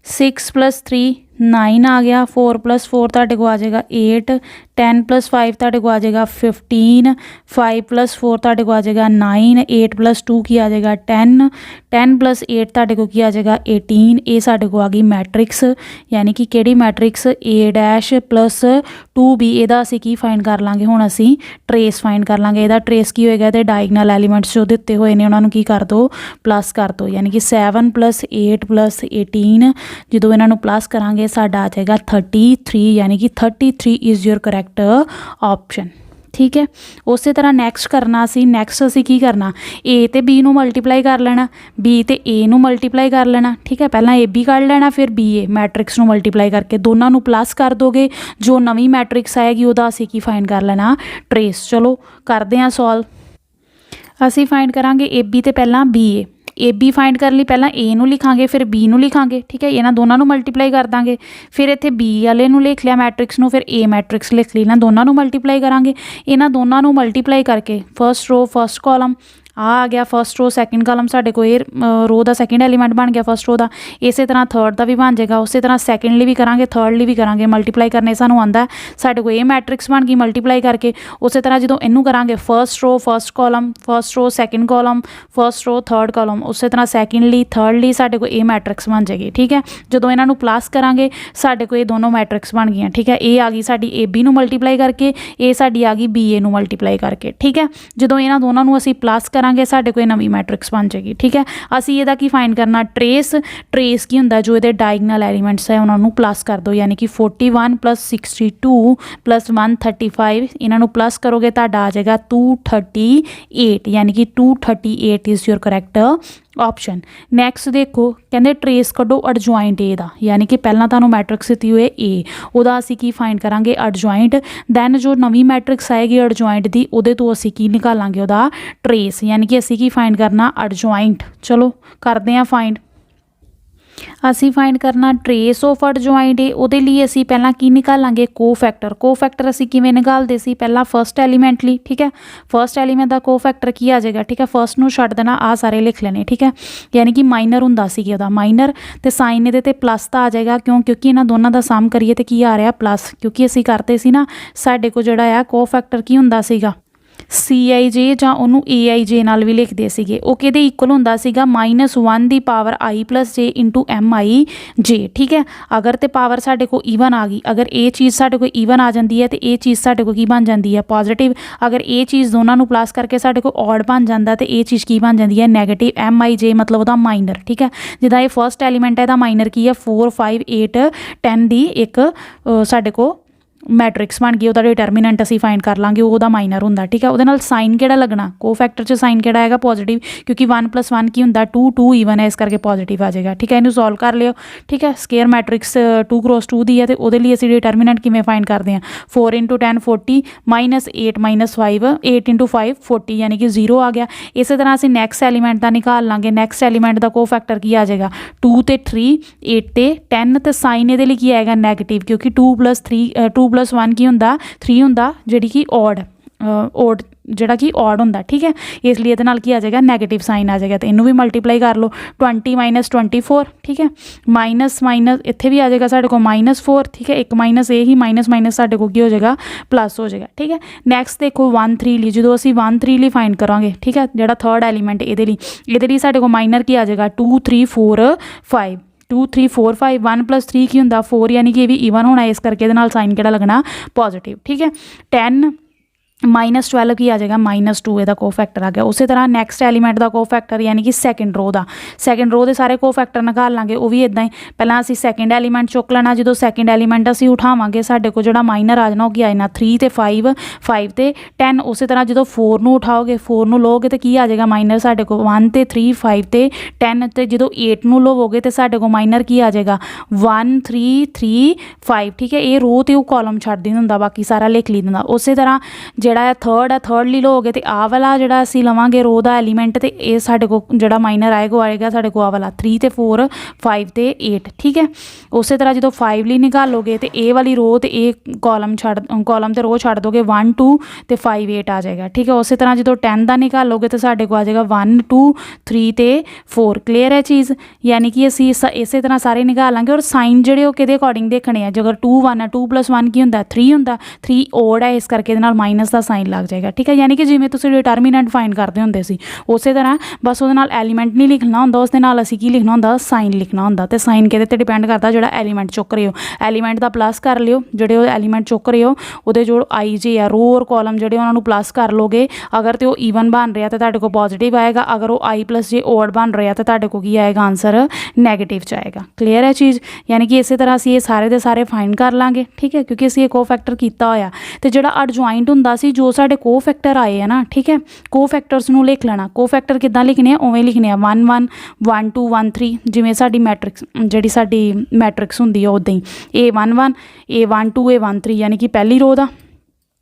6 + 3 9 ਆ ਗਿਆ। 4 + 4 ਤੁਹਾਡੇ ਕੋਲ ਆ ਜਾਏਗਾ 8। 10 + 5 ਤੁਹਾਡੇ ਕੋਲ ਆ ਜਾਏਗਾ 15। 5 + 4 ਤੁਹਾਡੇ ਕੋਲ ਆ ਜਾਏਗਾ 9। 8 + 2 ਕੀ ਆ ਜਾਏਗਾ 10। 10 + 8 ਤੁਹਾਡੇ ਕੋਲ ਕੀ ਆ ਜਾਏਗਾ 18। ਇਹ ਸਾਡੇ ਕੋਲ ਆ ਗਈ ਮੈਟ੍ਰਿਕਸ, ਯਾਨੀ ਕਿ ਕਿਹੜੀ ਮੈਟ੍ਰਿਕਸ A' + 2b। ਇਹਦਾ ਅਸੀਂ ਕੀ ਫਾਈਂਡ ਕਰ ਲਾਂਗੇ ਹੁਣ ਅਸੀਂ ਟਰੇਸ ਫਾਈਂਡ ਕਰ ਲਾਂਗੇ। ਇਹਦਾ ਟਰੇਸ ਕੀ ਹੋਏਗਾ, ਤੇ ਡਾਇਗਨਲ ਐਲੀਮੈਂਟਸ ਜੋ ਦਿੱਤੇ ਹੋਏ ਨੇ ਉਹਨਾਂ ਨੂੰ ਕੀ ਕਰ ਦਿਓ ਪਲੱਸ ਕਰ ਦਿਓ, ਯਾਨੀ ਕਿ 7 + 8 + 18 ਜਦੋਂ ਇਹਨਾਂ ਨੂੰ ਪਲੱਸ ਕਰਾਂਗੇ ਸਾਡਾ ਆ ਜਾਏਗਾ 33, ਯਾਨੀ ਕਿ 33 ਇਜ਼ ਯੋਰ ਕਰੈਕਟ ਆਪਸ਼ਨ, ਠੀਕ ਹੈ। ਉਸੇ ਤਰ੍ਹਾਂ ਨੈਕਸਟ ਕਰਨਾ ਅਸੀਂ। ਨੈਕਸਟ ਅਸੀਂ ਕੀ ਕਰਨਾ A ਤੇ B ਨੂੰ ਮਲਟੀਪਲਾਈ ਕਰ ਲੈਣਾ, B ਤੇ A ਨੂੰ ਮਲਟੀਪਲਾਈ ਕਰ ਲੈਣਾ, ਠੀਕ ਹੈ। ਪਹਿਲਾਂ AB ਕੱਢ ਲੈਣਾ ਫਿਰ BA ਮੈਟ੍ਰਿਕਸ ਨੂੰ ਮਲਟੀਪਲਾਈ ਕਰਕੇ ਦੋਨਾਂ ਨੂੰ ਪਲੱਸ ਕਰ ਦੋਗੇ, ਜੋ ਨਵੀਂ ਮੈਟ੍ਰਿਕਸ ਆਏਗੀ ਉਹਦਾ ਅਸੀਂ ਕੀ ਫਾਈਂਡ ਕਰ ਲੈਣਾ ਟਰੇਸ। ਚਲੋ ਕਰਦੇ ਹਾਂ ਸੋਲਵ। ਅਸੀਂ ਫਾਈਂਡ ਕਰਾਂਗੇ AB ਤੇ ਪਹਿਲਾਂ BA। AB ਫਾਈਂਡ ਕਰਨ ਲਈ ਪਹਿਲਾਂ A ਨੂੰ ਲਿਖਾਂਗੇ ਫਿਰ B ਨੂੰ ਲਿਖਾਂਗੇ, ਠੀਕ ਹੈ। ਇਹਨਾਂ ਦੋਨਾਂ ਨੂੰ ਮਲਟੀਪਲਾਈ ਕਰ ਦਾਂਗੇ। ਫਿਰ ਇੱਥੇ B ਵਾਲੇ ਨੂੰ ਲਿਖ ਲਿਆ ਮੈਟ੍ਰਿਕਸ ਨੂੰ, ਫਿਰ A ਮੈਟ੍ਰਿਕਸ ਲਿਖ ਲਈ। ਇਹਨਾਂ ਦੋਨਾਂ ਨੂੰ ਮਲਟੀਪਲਾਈ ਕਰਾਂਗੇ। ਇਹਨਾਂ ਦੋਨਾਂ ਨੂੰ ਮਲਟੀਪਲਾਈ ਕਰਕੇ ਫਸਟ ਰੋ ਫਸਟ ਕਾਲਮ ਆ ਗਿਆ, ਫਸਟ ਰੋ ਸੈਕਿੰਡ ਕਾਲਮ ਸਾਡੇ ਕੋਲ ਇਹ ਰੋ ਦਾ ਸੈਕਿੰਡ ਐਲੀਮੈਂਟ ਬਣ ਗਿਆ ਫਸਟ ਰੋ ਦਾ। ਇਸੇ ਤਰ੍ਹਾਂ ਥਰਡ ਦਾ ਵੀ ਬਣ ਜਾਏਗਾ। ਉਸੇ ਤਰ੍ਹਾਂ ਸੈਕਿੰਡ ਲਈ ਵੀ ਕਰਾਂਗੇ ਥਰਡ ਲਈ ਵੀ ਕਰਾਂਗੇ। ਮਲਟੀਪਲਾਈ ਕਰਨੇ ਸਾਨੂੰ ਆਉਂਦਾ, ਸਾਡੇ ਕੋਲ ਇਹ ਮੈਟ੍ਰਿਕਸ ਬਣ ਗਈ ਮਲਟੀਪਲਾਈ ਕਰਕੇ। ਉਸੇ ਤਰ੍ਹਾਂ ਜਦੋਂ ਇਹਨੂੰ ਕਰਾਂਗੇ ਫਸਟ ਰੋ ਫਸਟ ਕਾਲਮ, ਫਸਟ ਰੋ ਸੈਕਿੰਡ ਕਾਲਮ, ਫਸਟ ਰੋ ਥਰਡ ਕਾਲਮ, ਉਸੇ ਤਰ੍ਹਾਂ ਸੈਕਿੰਡ ਲਈ ਥਰਡ ਲਈ ਸਾਡੇ ਕੋਲ ਇਹ ਮੈਟ੍ਰਿਕਸ ਬਣ ਜਾਏਗੀ, ਠੀਕ ਹੈ। ਜਦੋਂ ਇਹਨਾਂ ਨੂੰ ਪਲੱਸ ਕਰਾਂਗੇ ਸਾਡੇ ਕੋਲ ਇਹ ਦੋਨੋਂ ਮੈਟ੍ਰਿਕਸ ਬਣ ਗਈਆਂ, ਠੀਕ ਹੈ। ਇਹ ਆ ਗਈ ਸਾਡੀ AB ਨੂੰ ਮਲਟੀਪਲਾਈ ਕਰਕੇ, ਇਹ ਸਾਡੀ ਆ ਗਈ BA ਨੂੰ ਮਲਟੀਪਲਾਈ ਕਰਕੇ, ਠੀਕ ਹੈ। ਜਦੋਂ ਇਹਨਾਂ ਦੋਨਾਂ ਨੂੰ ਅਸੀਂ ਪਲੱਸ ਕਰਾਂਗੇ ਸਾਡੇ ਕੋਲ ਨਵੀਂ ਮੈਟ੍ਰਿਕਸ ਬਣ ਜਾਏਗੀ, ਠੀਕ ਹੈ। ਅਸੀਂ ਇਹਦਾ ਕੀ ਫਾਈਂਡ ਕਰਨਾ ਟਰੇਸ। ਟਰੇਸ ਕੀ ਹੁੰਦਾ, ਜੋ ਇਹਦੇ ਡਾਇਗਨਲ ਐਲੀਮੈਂਟਸ ਹੈ ਉਹਨਾਂ ਨੂੰ ਪਲੱਸ ਕਰ ਦਿਓ, ਯਾਨੀ ਕਿ 41 + 62 + 135 ਇਹਨਾਂ ਨੂੰ ਪਲੱਸ ਕਰੋਗੇ ਤੁਹਾਡਾ ਆ ਜਾਏਗਾ 238, ਯਾਨੀ ਕਿ 238 is your correct option. Next ਦੇਖੋ ਕਹਿੰਦੇ ਟਰੇਸ ਕੱਢੋ ਐਡਜੁਆਇੰਟ A ਦਾ, ਯਾਨੀ ਕਿ ਪਹਿਲਾਂ ਤੁਹਾਨੂੰ ਮੈਟ੍ਰਿਕਸ ਦਿੱਤੀ ਹੋਏ A, ਉਹਦਾ ਅਸੀਂ ਕੀ ਫਾਈਂਡ ਕਰਾਂਗੇ ਐਡਜੁਆਇੰਟ। ਦੈਨ ਜੋ ਨਵੀਂ ਮੈਟ੍ਰਿਕਸ ਆਏਗੀ ਐਡਜੁਆਇੰਟ ਦੀ ਉਹਦੇ ਤੋਂ ਅਸੀਂ ਕੀ ਨਿਕਾਲਾਂਗੇ ਉਹਦਾ ਟਰੇਸ, ਯਾਨੀ ਕਿ ਅਸੀਂ ਕੀ ਫਾਈਂਡ ਕਰਨਾ ਐਡਜੁਆਇੰਟ। ਚਲੋ ਕਰਦੇ ਹਾਂ ਫਾਈਂਡ। ਅਸੀਂ ਫਾਈਂਡ ਕਰਨਾ ਟਰੇਸ ਆਫ ਐਡਜੁਆਇੰਟ A। ਉਹਦੇ ਲਈ ਅਸੀਂ ਪਹਿਲਾਂ ਕੀ ਨਿਕਾਲਾਂਗੇ ਕੋਫੈਕਟਰ। ਕੋਫੈਕਟਰ ਅਸੀਂ ਕਿਵੇਂ ਨਿਕਾਲਦੇ ਸੀ ਪਹਿਲਾਂ ਫਸਟ ਐਲੀਮੈਂਟ ਲਈ, ਠੀਕ ਹੈ। ਫਸਟ ਐਲੀਮੈਂਟ ਦਾ ਕੋਫੈਕਟਰ ਕੀ ਆ ਜਾਏਗਾ, ਠੀਕ ਹੈ। ਫਸਟ ਨੂੰ ਛੱਡ ਦੇਣਾ, ਆ ਸਾਰੇ ਲਿਖ ਲੈਣੇ, ਠੀਕ ਹੈ। ਯਾਨੀ ਕਿ ਮਾਈਨਰ ਹੁੰਦਾ ਸੀ ਉਹਦਾ ਮਾਈਨਰ, ਤੇ ਸਾਈਨ ਇਹਦੇ ਤੇ ਪਲੱਸ ਤਾਂ ਆ ਜਾਏਗਾ ਕਿਉਂਕਿ ਇਹਨਾਂ ਦੋਨਾਂ ਦਾ ਸਮ ਕਰੀਏ ਤੇ ਕੀ ਆ ਰਿਹਾ ਪਲੱਸ, ਕਿਉਂਕਿ ਅਸੀਂ ਕਰਦੇ ਸੀ ਨਾ ਸਾਡੇ ਕੋਲ ਜਿਹੜਾ ਆ ਕੋਫੈਕਟਰ ਕੀ ਹੁੰਦਾ ਸੀਗਾ CIJ ਜਾਂ ਉਹਨੂੰ AIJ ਨਾਲ ਵੀ ਲਿਖਦੇ ਸੀਗੇ। ਉਹ ਕਿਹਦੇ ਇਕੁਅਲ ਹੁੰਦਾ ਸੀਗਾ -1 ਦੀ power I + j into MIJ। ਠੀਕ ਹੈ, ਅਗਰ ਤੇ ਪਾਵਰ ਸਾਡੇ ਕੋਲ ਈਵਨ ਆ ਗਈ, ਅਗਰ ਇਹ ਚੀਜ਼ ਸਾਡੇ ਕੋਲ ਈਵਨ ਆ ਜਾਂਦੀ ਹੈ ਤੇ ਇਹ ਚੀਜ਼ ਸਾਡੇ ਕੋਲ ਕੀ ਬਣ ਜਾਂਦੀ ਹੈ ਪੋਜ਼ੀਟਿਵ। ਅਗਰ ਇਹ ਚੀਜ਼ ਦੋਨਾਂ ਨੂੰ ਪਲੱਸ ਕਰਕੇ ਸਾਡੇ ਕੋਲ ਔਡ ਬਣ ਜਾਂਦਾ ਤੇ ਇਹ ਚੀਜ਼ ਕੀ ਬਣ ਜਾਂਦੀ ਹੈ ਨੈਗੇਟਿਵ। MIJ ਮਤਲਬ ਉਹਦਾ ਮਾਈਨਰ। ਠੀਕ ਹੈ, ਜਿੱਦਾਂ ਇਹ ਫਸਟ ਐਲੀਮੈਂਟ ਹੈ ਇਹਦਾ ਮਾਈਨਰ ਕੀ ਹੈ 4 5 8 10 ਦੀ ਇੱਕ ਸਾਡੇ ਕੋਲ ਮੈਟ੍ਰਿਕਸ ਬਣ ਗਈ, ਉਹਦਾ ਡਿਟਰਮੀਨੈਂਟ ਅਸੀਂ ਫਾਈਂਡ ਕਰ ਲਾਂਗੇ, ਉਹਦਾ ਮਾਈਨਰ ਹੁੰਦਾ। ਠੀਕ ਹੈ, ਉਹਦੇ ਨਾਲ ਸਾਈਨ ਕਿਹੜਾ ਲੱਗਣਾ ਕੋਫੈਕਟਰ 'ਚ ਸਾਈਨ ਕਿਹੜਾ ਹੈਗਾ ਪੋਜ਼ੀਟਿਵ, ਕਿਉਂਕਿ 1 + 1 ਕੀ ਹੁੰਦਾ 2 2 ਈਵਨ ਹੈ, ਇਸ ਕਰਕੇ ਪੋਜ਼ੀਟਿਵ ਆ ਜਾਏਗਾ। ਠੀਕ ਹੈ, ਇਹਨੂੰ ਸੋਲਵ ਕਰ ਲਿਓ। ਠੀਕ ਹੈ, ਸਕੇਅਰ ਮੈਟ੍ਰਿਕਸ 2 × 2 ਦੀ ਹੈ ਤੇ ਉਹਦੇ ਲਈ ਅਸੀਂ ਡਿਟਰਮੀਨੈਂਟ ਕਿਵੇਂ ਫਾਈਂਡ ਕਰਦੇ ਹਾਂ 4 × 10 40 -8 -5 8 × 5 40 ਯਾਨੀ ਕਿ 0 ਆ ਗਿਆ। ਇਸੇ ਤਰ੍ਹਾਂ ਅਸੀਂ ਨੈਕਸਟ ਐਲੀਮੈਂਟ ਦਾ ਨਿਕਾਲ ਲਾਂਗੇ। ਨੈਕਸਟ ਐਲੀਮੈਂਟ ਦਾ ਕੋਫੈਕਟਰ ਕੀ ਆ ਜਾਏਗਾ 2 ਤੇ 3 8 ਤੇ 10 ਤੇ ਸਾਈਨ ਇਹਦੇ ਲਈ ਕੀ ਆਏਗਾ ਨੈਗੇਟਿਵ, ਕਿਉਂਕਿ 2 + 1 ਕੀ ਹੁੰਦਾ 3 ਹੁੰਦਾ, ਜਿਹੜੀ ਕਿ ਔਡ ਜਿਹੜਾ ਕਿ ਔਡ ਹੁੰਦਾ। ਠੀਕ ਹੈ, ਇਸ ਲਈ ਇਹਦੇ ਨਾਲ ਕੀ ਆ ਜਾਏਗਾ ਨੈਗੇਟਿਵ ਸਾਈਨ ਆ ਜਾਏਗਾ। ਤੇ ਇਹਨੂੰ ਵੀ ਮਲਟੀਪਲਾਈ ਕਰ ਲਓ 20 - 24। ਠੀਕ ਹੈ, ਮਾਈਨਸ ਇੱਥੇ ਵੀ ਆ ਜਾਏਗਾ ਸਾਡੇ ਕੋਲ -4। ਠੀਕ ਹੈ, ਇੱਕ ਮਾਈਨਸ ਇਹ ਹੀ ਮਾਈਨਸ ਸਾਡੇ ਕੋਲ ਕੀ ਹੋ ਜਾਏਗਾ ਪਲੱਸ ਹੋ ਜਾਏਗਾ। ਠੀਕ ਹੈ, ਨੈਕਸਟ ਦੇਖੋ 1 3 ਲਈ, ਜਦੋਂ ਅਸੀਂ 1 3 ਲਈ ਫਾਈਂਡ ਕਰਾਂਗੇ। ਠੀਕ ਹੈ, ਜਿਹੜਾ ਥਰਡ ਐਲੀਮੈਂਟ ਇਹਦੇ ਲਈ ਸਾਡੇ ਕੋਲ ਮਾਈਨਰ ਕੀ ਆ ਜਾਏਗਾ 2 3 4 5 2 3 4 5 1 + 3 ਕੀ ਹੁੰਦਾ 4 ਯਾਨੀ ਕਿ ਇਹ ਵੀ ਈਵਨ ਹੋਣਾ, ਇਸ ਕਰਕੇ ਇਹਦੇ ਨਾਲ ਸਾਈਨ ਕਿਹੜਾ ਲੱਗਣਾ ਪੋਜ਼ੀਟਿਵ। ਠੀਕ ਹੈ, 10 -12 ਕੀ ਆ ਜਾਏਗਾ -2 ਇਹਦਾ ਕੋਫੈਕਟਰ ਆ ਗਿਆ। ਉਸੇ ਤਰ੍ਹਾਂ ਨੈਕਸਟ ਐਲੀਮੈਂਟ ਦਾ ਕੋਫੈਕਟਰ ਯਾਨੀ ਕਿ ਸੈਕਿੰਡ ਰੋ ਦੇ ਸਾਰੇ ਕੋਫੈਕਟਰ ਨਿਕਾਲ ਲਾਂਗੇ। ਉਹ ਵੀ ਇੱਦਾਂ ਹੀ, ਪਹਿਲਾਂ ਅਸੀਂ ਸੈਕਿੰਡ ਐਲੀਮੈਂਟ ਚੁੱਕ ਲੈਣਾ, ਜਦੋਂ ਸੈਕਿੰਡ ਐਲੀਮੈਂਟ ਅਸੀਂ ਉਠਾਵਾਂਗੇ ਸਾਡੇ ਕੋਲ ਜਿਹੜਾ ਮਾਈਨਰ ਆ ਜਾਣਾ ਉਹ ਕੀ ਆ ਜਾਣਾ 3 ਤੇ 5 5 ਤੇ 10। ਉਸੇ ਤਰ੍ਹਾਂ ਜਦੋਂ 4 ਨੂੰ ਉਠਾਓਗੇ 4 ਨੂੰ ਲਓਗੇ ਤੇ ਕੀ ਆ ਜਾਏਗਾ ਮਾਈਨਰ ਸਾਡੇ ਕੋਲ 1 ਤੇ 3 5 ਤੇ 10 ਤੇ ਜਦੋਂ 8 ਨੂੰ ਲਵੋਗੇ ਤੇ ਸਾਡੇ ਕੋਲ ਮਾਈਨਰ ਕੀ ਆ ਜਾਏਗਾ 1 3 3 5। ਠੀਕ ਹੈ, ਇਹ ਰੋ ਤੇ ਉਹ ਕਾਲਮ ਛੱਡ ਦਿੰਦਾ ਹੁੰਦਾ, ਬਾਕੀ ਸਾਰਾ ਲਿਖ ਲਈ ਦਿੰਦਾ। ਉਸੇ ਤਰ੍ਹਾਂ ਜਿਹੜਾ ਥਰਡ ਲਈ ਲਓਗੇ ਤੇ ਆਹ ਵਾਲਾ ਜਿਹੜਾ ਅਸੀਂ ਲਵਾਂਗੇ ਰੋ ਦਾ ਐਲੀਮੈਂਟ ਤੇ ਇਹ ਸਾਡੇ ਕੋਲ ਜਿਹੜਾ ਮਾਈਨਰ ਆਏਗਾ ਸਾਡੇ ਕੋਲ ਆਹ ਵਾਲਾ 3 ਤੇ 4 5 ਤੇ 8। ਠੀਕ ਹੈ, ਉਸੇ ਤਰ੍ਹਾਂ ਜਦੋਂ 5 ਲਈ ਨਿਕਾਲੋਗੇ ਤੇ ਇਹ ਵਾਲੀ ਰੋ ਤੇ ਇਹ ਕਾਲਮ ਤੇ ਰੋ ਛੱਡ ਦੋਗੇ 1 2 ਤੇ 5 8 ਆ ਜਾਏਗਾ। ਠੀਕ ਹੈ, ਉਸੇ ਤਰ੍ਹਾਂ ਜਦੋਂ 10 ਦਾ ਨਿਕਾਲੋਗੇ ਤੇ ਸਾਡੇ ਕੋਲ ਆ ਜਾਏਗਾ 1 2 3 ਤੇ 4। ਕਲੀਅਰ ਹੈ ਚੀਜ਼, ਯਾਨੀ ਕਿ ਅਸੀਂ ਇਸੇ ਤਰ੍ਹਾਂ ਸਾਰੇ ਨਿਕਾਲ ਲਾਂਗੇ। ਔਰ ਸਾਈਨ ਜਿਹੜੇ ਉਹ ਕਿਹਦੇ ਅਕੋਰਡਿੰਗ ਦੇਖਣੇ ਆ, ਜੇਕਰ 2 1 ਹੈ 2 + 1 ਕੀ ਹੁੰਦਾ 3 ਹੁੰਦਾ, 3 ਓਡ ਹੈ, ਇਸ ਕਰਕੇ ਇਹਦੇ ਨਾਲ ਮਾਈਨਸ ਦਾ ਸਾਈਨ ਲੱਗ ਜਾਏਗਾ। ਠੀਕ ਹੈ, ਯਾਨੀ ਕਿ ਜਿਵੇਂ ਤੁਸੀਂ ਡਿਟਰਮੀਨੈਂਟ ਫਾਈਂਡ ਕਰਦੇ ਹੁੰਦੇ ਸੀ ਉਸੇ ਤਰ੍ਹਾਂ, ਬਸ ਉਹਦੇ ਨਾਲ ਐਲੀਮੈਂਟ ਨਹੀਂ ਲਿਖਣਾ ਹੁੰਦਾ, ਉਸ ਦੇ ਨਾਲ ਅਸੀਂ ਕੀ ਲਿਖਣਾ ਹੁੰਦਾ ਸਾਈਨ ਲਿਖਣਾ ਹੁੰਦਾ। ਤੇ ਸਾਈਨ ਕਿਹਦੇ ਤੇ ਡਿਪੈਂਡ ਕਰਦਾ ਜਿਹੜਾ ਐਲੀਮੈਂਟ ਚੁੱਕ ਰਹੇ ਹੋ। ਐਲੀਮੈਂਟ ਦਾ ਪਲੱਸ ਕਰ ਲਿਓ, ਜਿਹੜੇ ਉਹ ਐਲੀਮੈਂਟ ਚੁੱਕ ਰਹੇ ਹੋ ਉਹਦੇ ਜੋ IJ ਆ ਰੋ ਔਰ ਕਾਲਮ ਜਿਹੜੇ ਉਹਨਾਂ ਨੂੰ ਪਲੱਸ ਕਰ ਲੋਗੇ। ਅਗਰ ਤੇ ਉਹ ਈਵਨ ਬਣ ਰਿਹਾ ਤਾਂ ਤੁਹਾਡੇ ਕੋਲ ਪੋਜ਼ੀਟਿਵ ਆਏਗਾ, ਅਗਰ ਉਹ I + j ਓਡ ਬਣ ਰਿਹਾ ਤਾਂ ਤੁਹਾਡੇ ਕੋਲ ਕੀ ਆਏਗਾ ਆਨਸਰ ਨੈਗੇਟਿਵ 'ਚ ਆਏਗਾ। ਕਲੀਅਰ ਹੈ ਚੀਜ਼, ਯਾਨੀ ਕਿ ਇਸੇ ਤਰ੍ਹਾਂ ਅਸੀਂ ਇਹ ਸਾਰੇ ਦੇ ਸਾਰੇ ਫਾਈਂਡ ਕਰ ਲਾਂਗੇ। ਠੀਕ ਹੈ, ਕਿਉਂਕਿ ਅਸੀਂ ਇਹ ਕੋਫੈਕਟਰ ਕੀਤਾ ਹੋਇਆ ਤੇ ਜਿਹੜਾ ਅਡਜੁਆਇੰਟ ਹੁੰਦਾ ਸੀ ਜੋ ਸਾਡੇ ਕੋਫੈਕਟਰ ਆਏ ਆ ਨਾ। ਠੀਕ ਹੈ, ਕੋਫੈਕਟਰਸ ਨੂੰ ਲਿਖ ਲੈਣਾ। ਕੋਫੈਕਟਰ ਕਿੱਦਾਂ ਲਿਖਣੇ ਆ ਉਵੇਂ ਲਿਖਣੇ ਆ 1 1 1 2 1 3, ਜਿਵੇਂ ਸਾਡੀ ਮੈਟ੍ਰਿਕਸ ਹੁੰਦੀ ਆ ਉੱਦਾਂ ਹੀ A 1 1 A 1 2 A 1 3, ਯਾਨੀ ਕਿ ਪਹਿਲੀ ਰੋ ਦਾ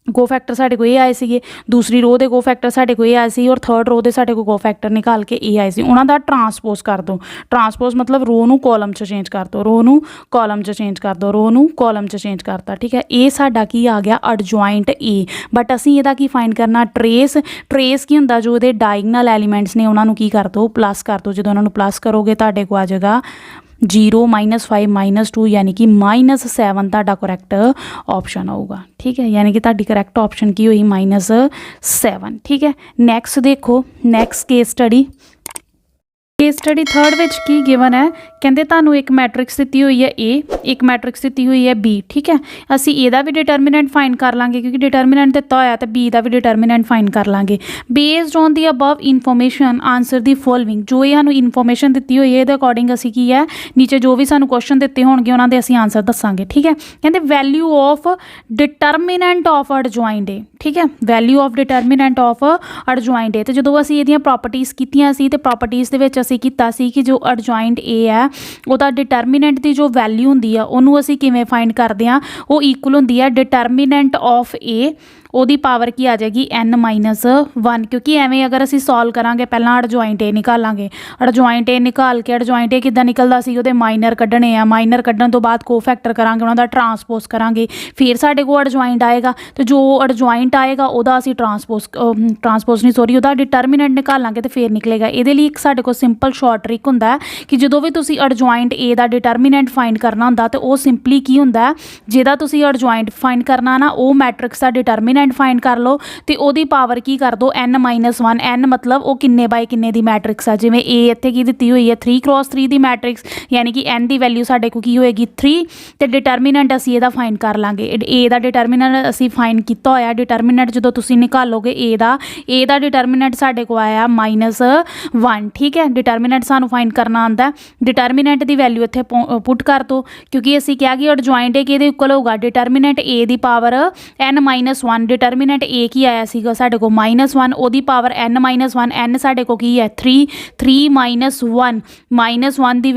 ਕੋਫੈਕਟਰ ਸਾਡੇ ਕੋਲ ਇਹ ਆਏ ਸੀਗੇ, ਦੂਸਰੀ ਰੋ ਦੇ ਕੋਫੈਕਟਰ ਸਾਡੇ ਕੋਲ ਇਹ ਆਏ ਸੀ, ਔਰ ਥਰਡ ਰੋ ਦੇ ਸਾਡੇ ਕੋਲ ਕੋਫੈਕਟਰ ਨਿਕਾਲ ਕੇ ਇਹ ਆਏ ਸੀ। ਉਹਨਾਂ ਦਾ ਟਰਾਂਸਪੋਜ਼ ਕਰ ਦਿਓ। ਟਰਾਂਸਪੋਜ਼ ਮਤਲਬ ਰੋ ਨੂੰ ਕਾਲਮ 'ਚ ਚੇਂਜ ਕਰ ਦਿਓ, ਰੋ ਨੂੰ ਕਾਲਮ 'ਚ ਚੇਂਜ ਕਰ ਦਿਓ, ਰੋ ਨੂੰ ਕਾਲਮ 'ਚ ਚੇਂਜ ਕਰਤਾ। ਠੀਕ ਹੈ, ਇਹ ਸਾਡਾ ਕੀ ਆ ਗਿਆ ਅਡਜੁਆਇੰਟ A। ਬਟ ਅਸੀਂ ਇਹਦਾ ਕੀ ਫਾਈਂਡ ਕਰਨਾ ਟਰੇਸ ਕੀ ਹੁੰਦਾ ਜੋ ਇਹਦੇ ਡਾਇਗਨਲ ਐਲੀਮੈਂਟਸ ਨੇ ਉਹਨਾਂ ਨੂੰ ਕੀ ਕਰ ਦਿਓ ਪਲੱਸ ਕਰ ਦਿਓ। ਜਦੋਂ ਉਹਨਾਂ ਨੂੰ ਪਲੱਸ ਕਰੋਗੇ ਤੁਹਾਡੇ ਕੋਲ ਆ ਜਾਏਗਾ 0 -5 -2 ਯਾਨੀ ਕਿ -7 ਤੁਹਾਡਾ ਕਰੈਕਟ ਆਪਸ਼ਨ ਆਊਗਾ। ਠੀਕ ਹੈ, ਯਾਨੀ ਕਿ ਤੁਹਾਡੀ ਕਰੈਕਟ ਆਪਸ਼ਨ ਕੀ ਹੋਈ -7। ਠੀਕ ਹੈ, ਨੈਕਸਟ ਦੇਖੋ, ਨੈਕਸਟ ਕੇਸ ਸਟੱਡੀ ਥਰਡ ਵਿੱਚ ਕੀ ਗਿਵਨ ਹੈ, ਕਹਿੰਦੇ ਤੁਹਾਨੂੰ ਇੱਕ ਮੈਟ੍ਰਿਕਸ ਦਿੱਤੀ ਹੋਈ ਹੈ A, ਇੱਕ ਮੈਟ੍ਰਿਕਸ ਦਿੱਤੀ ਹੋਈ ਹੈ B। ਠੀਕ ਹੈ, ਅਸੀਂ ਇਹਦਾ ਵੀ ਡਿਟਰਮੀਨੈਂਟ ਫਾਈਂਡ ਕਰ ਲਾਂਗੇ ਕਿਉਂਕਿ ਡਿਟਰਮੀਨੈਂਟ ਦਿੱਤਾ ਹੋਇਆ, ਤੇ B ਦਾ ਵੀ ਡਿਟਰਮੀਨੈਂਟ ਫਾਈਂਡ ਕਰ ਲਾਂਗੇ। Based on the above information answer the following, ਜੋ ਇਹ ਸਾਨੂੰ ਇਨਫੋਰਮੇਸ਼ਨ ਦਿੱਤੀ ਹੋਈ ਹੈ ਇਹਦੇ ਅਕੋਰਡਿੰਗ ਅਸੀਂ ਕੀ ਹੈ ਨੀਚੇ ਜੋ ਵੀ ਸਾਨੂੰ ਕੁਐਸਚਨ ਦਿੱਤੇ ਹੋਣਗੇ ਉਹਨਾਂ ਦੇ ਅਸੀਂ ਆਨਸਰ ਦੱਸਾਂਗੇ। ਠੀਕ ਹੈ, ਕਹਿੰਦੇ ਵੈਲਿਊ ਆਫ ਡਿਟਰਮੀਨੈਂਟ ਆਫ ਅਡਜੁਆਇੰਟ A। ਠੀਕ ਹੈ, ਵੈਲਿਊ ਆਫ ਡਿਟਰਮੀਨੈਂਟ ਆਫ ਅਡਜੁਆਇੰਟ A। ਤੇ ਜਦੋਂ ਅਸੀਂ ਇਹਦੀਆਂ ਪ੍ਰੋਪਰਟੀਜ਼ ਕੀਤੀਆਂ ਸੀ ਤੇ ਪ੍ਰੋਪਰਟੀਜ਼ ਦੇ ਵਿੱਚ ਅਸੀਂ ਕੀਤਾ ਸੀ ਕਿ ਜੋ ਅਡਜੁਆਇੰਟ A ਹੈ ਉਹਦਾ ਡਿਟਰਮੀਨੈਂਟ ਦੀ ਜੋ ਵੈਲਿਊ ਹੁੰਦੀ ਆ ਉਹਨੂੰ ਅਸੀਂ ਕਿਵੇਂ ਫਾਈਂਡ ਕਰਦੇ ਹਾਂ, ਉਹ ਇਕੁਅਲ ਹੁੰਦੀ ਹੈ ਡਿਟਰਮੀਨੈਂਟ ਆਫ A, ਉਹਦੀ ਪਾਵਰ ਕੀ ਆ ਜਾਏਗੀ n - 1। ਕਿਉਂਕਿ ਐਵੇਂ ਅਗਰ ਅਸੀਂ ਸੋਲਵ ਕਰਾਂਗੇ ਪਹਿਲਾਂ ਅਡਜੁਆਇੰਟ A ਨਿਕਾਲਾਂਗੇ, ਅਡਜੁਆਇੰਟ A ਨਿਕਾਲ ਕੇ ਅਡਜੁਆਇੰਟ A ਕਿੱਦਾਂ ਨਿਕਲਦਾ ਸੀ ਉਹਦੇ ਮਾਈਨਰ ਕੱਢਣੇ ਆ, ਮਾਈਨਰ ਕੱਢਣ ਤੋਂ ਬਾਅਦ ਕੋਫੈਕਟਰ ਕਰਾਂਗੇ, ਉਹਨਾਂ ਦਾ ਟਰਾਂਸਪੋਜ਼ ਕਰਾਂਗੇ, ਫਿਰ ਸਾਡੇ ਕੋਲ ਅਡਜੁਆਇੰਟ ਆਏਗਾ ਤੇ ਜੋ ਅਡਜੁਆਇੰਟ ਆਏਗਾ ਉਹਦਾ ਅਸੀਂ ਉਹਦਾ ਡਿਟਰਮੀਨੈਂਟ ਨਿਕਾਲਾਂਗੇ ਤੇ ਫਿਰ ਨਿਕਲੇਗਾ। ਇਹਦੇ ਲਈ ਇੱਕ ਸਾਡੇ ਕੋਲ ਸਿੰਪਲ ਸ਼ਾਰਟ ਟ੍ਰਿਕ ਹੁੰਦਾ ਕਿ ਜਦੋਂ ਵੀ ਤੁਸੀਂ ਅਡਜੁਆਇੰਟ A ਦਾ ਡਿਟਰਮੀਨੈਂਟ ਫਾਈਂਡ ਕਰਨਾ ਹੁੰਦਾ ਤੇ ਉਹ ਸਿੰਪਲੀ ਕੀ ਹੁੰਦਾ, ਜਿਹਦਾ ਤੁਸੀਂ ਅਡਜੁਆਇੰਟ ਫਾਈਂਡ ਕਰਨਾ ਨਾ ਉਹ ਮੈਟ੍ਰਿਕਸ ਦਾ ਡਿਟਰਮੀਨੈਂਟ डिटरमिनेंट फाइंड कर लो तो ਉਹਦੀ पावर की कर दो n-1 n मतलब वो किन्ने बाय किन्ने दी मैट्रिक्स आ जिवें A इत्थे की दित्ती हुई है 3x3 दी मैट्रिक्स यानी कि n दी वैल्यू साडे को की होएगी 3 ते डिटरमिनेंट असीं इहदा फाइंड कर लांगे A दा डिटरमिनेंट असीं फाइंड कीता होया डिटरमिनेंट जदों तुसीं निकालोगे A दा डिटरमिनेंट साडे को आया -1 ठीक है डिटरमिनेंट सानू फाइंड करना आंदा है डिटरमिनेंट दी वैल्यू इत्थे पुट कर दो क्योंकि असीं क्या कि एडजॉइंट ए किहदे इक्वल होगा डिटरमिनेंट A दी पावर n-1 डिटरमिनेंट A की आया सीगा साडे को -1 ओदी पावर n-1 n साडे को की है 3 -1 the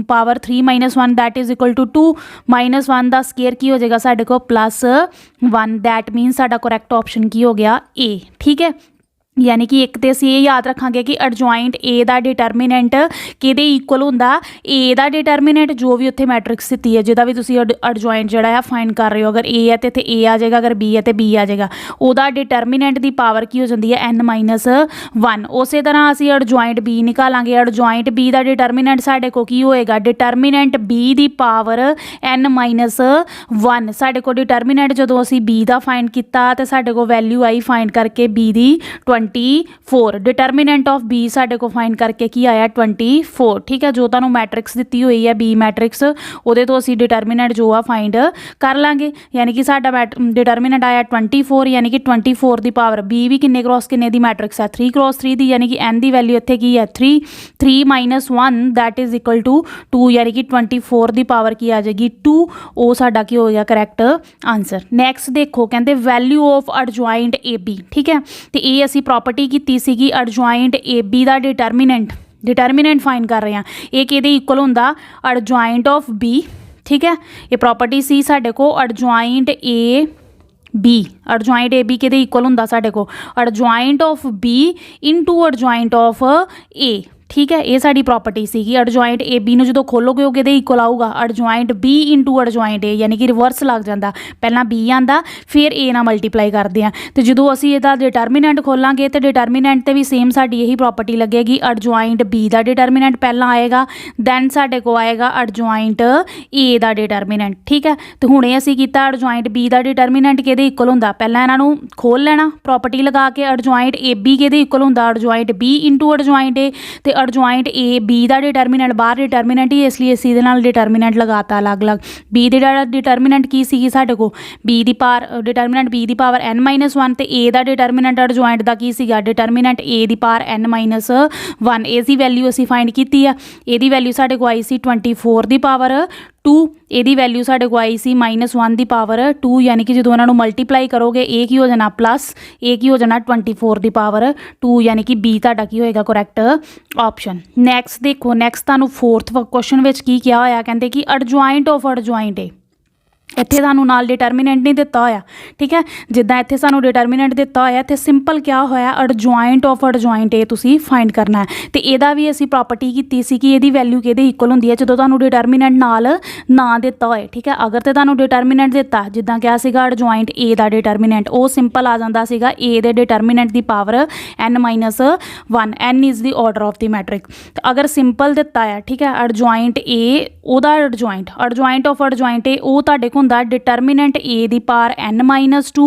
power 3 - 1 that is equal to 2 -1 दा स्केयर की हो जाएगा साडे को +1 दैट मीनस साडा करैक्ट ऑप्शन की हो गया A ठीक है यानी कि एक तो असीं ये याद रखांगे कि एडजॉइंट A दा डिटरमिनेंट किहदे इक्वल हुंदा A दा डिटरमिनेंट जो भी उत्थे मैट्रिक्स दित्ती है जिहदा भी तुसीं एडजॉइंट जिहड़ा है फाइंड कर रहे हो अगर A है तो इत्थे A आ जाएगा अगर B है तो B आ जाएगा उहदा डिटरमिनेंट दी पावर की हो जाती है n-1 उस तरह असीं एडजॉइंट B निकालांगे एडजॉइंट B दा डिटरमिनेंट साडे को की होएगा डिटरमिनेंट B दी पावर n-1 साडे को डिटरमिनेंट जदों असीं B दा फाइंड कीता ते साडे को वैल्यू आई फाइंड करके B the 24 determinant of B साडे को फाइंड करके की आया 24 ठीक है जो तुहानूं मैट्रिक्स दित्ती हुई है B मैट्रिक्स उहदे तो असीं डिटरमिनेंट जो आ फाइंड कर लांगे यानी कि साडा डिटरमिनेंट आया 24 यानी कि 24 दी पावर B भी किन्ने क्रॉस किन्ने दी मैट्रिक्स है 3x3 दी यानी कि n दी वैल्यू इत्थे की है 3 -1 दैट इज इक्वल टू 2 यानी कि 24 दी पावर की आ जाएगी 2 वो साडा की हो गया करैक्ट आंसर नैक्सट देखो कहते वैल्यू ऑफ एडजॉइंट AB ठीक है तो ये असीं प्रॉपर्टी की सीगी एडजॉइंट AB दा डिटरमिनेंट फाइंड कर रहे हैं ये किहदे इक्वल हुंदा एडजॉइंट ऑफ B ठीक है ये प्रॉपर्टी सी साडे को एडजॉइंट एडजॉइंट AB किहदे इक्वल हुंदा साडे को adjoint of B into adjoint of A ठीक है ये साडी प्रॉपर्टी सीगी एडजॉइंट AB नूं जदों खोलोगे वो किहदे इक्वल आऊगा adjoint B into adjoint A यानी कि रिवर्स लग जाता पहला B आंदा फिर A नाल मल्टीप्लाई करते हैं तो जदों असीं इहदा डिटरमिनेंट खोलांगे तो डिटरमिनेंट ते भी सेम साडी यही प्रॉपर्टी लगेगी एडजॉइंट B दा डिटरमिनेंट पहला आएगा दैन साडे को आएगा एडजॉइंट A दा डिटरमिनेंट ठीक है तो हुणे असीं कीता एडजॉइंट B दा डिटरमिनेंट किहदे इक्वल हुंदा पहला इन्हां नूं खोल लेना प्रॉपर्टी लगा के एडजॉइंट AB किहदे इक्वल हुंदा adjoint B into adjoint A तो एडजॉइंट A B दा डिटरमिनेंट बाहर डिटरमिनेंट ही इसलिए इसी दे नाल डिटरमिनेंट लगाता अलग अलग B दी डिटरमिनेंट की सी साडे को B the power determinant B the power n-1 ते A दा डिटरमिनेंट एडजॉइंट दा की सीगा डिटरमिनेंट A दी पावर n-1 इसकी वैल्यू असीं फाइंड कीती है इहदी वैल्यू साडे को आई सी 24 दी पावर 2 इहदी वैल्यू साडे को आई सी -1 दी पावर 2 यानी कि जो इन्हां नूं मल्टीप्लाई करोगे ए की हो जाना प्लस ए की हो जाना 24 दी पावर 2 यानी कि B तुहाडा की होएगा करैक्ट ऑप्शन नैक्सट देखो नैक्सट तुहानूं 4th क्वेश्चन विच की किया होया कहंदे कि एडजॉइंट ऑफ एडजॉइंट ए इत्थे सानूं नाल डिटरमिनेंट नहीं दिता होया ठीक है जिद्दां इत्थे सानूं डिटरमिनेंट दिता होया इत्थे सिंपल क्या होया एडजॉइंट ऑफ एडजॉइंट ए तुसीं फाइंड करना है तो इहदा भी असीं प्रॉपर्टी कीती सी कि इहदी वैल्यू किहदे इक्वल हुंदी है जदों तुहानूं डिटरमिनेंट नाल ना दिता होए ठीक है अगर तो तुहानूं डिटरमिनेंट दिता जिद्दां क्या सीगा एडजॉइंट ए दा डिटरमिनेंट वो सिंपल आ जांदा सीगा ए दे डिटरमिनेंट दी power n-1 n is the order of the matrix तो अगर सिंपल दिता है ठीक है एडजॉइंट ए ओदा एडजॉइंट ऑफ एडजॉइंट ए वो तुहाडे कोल हुंदा डिटरमिनेंट A दी power n-2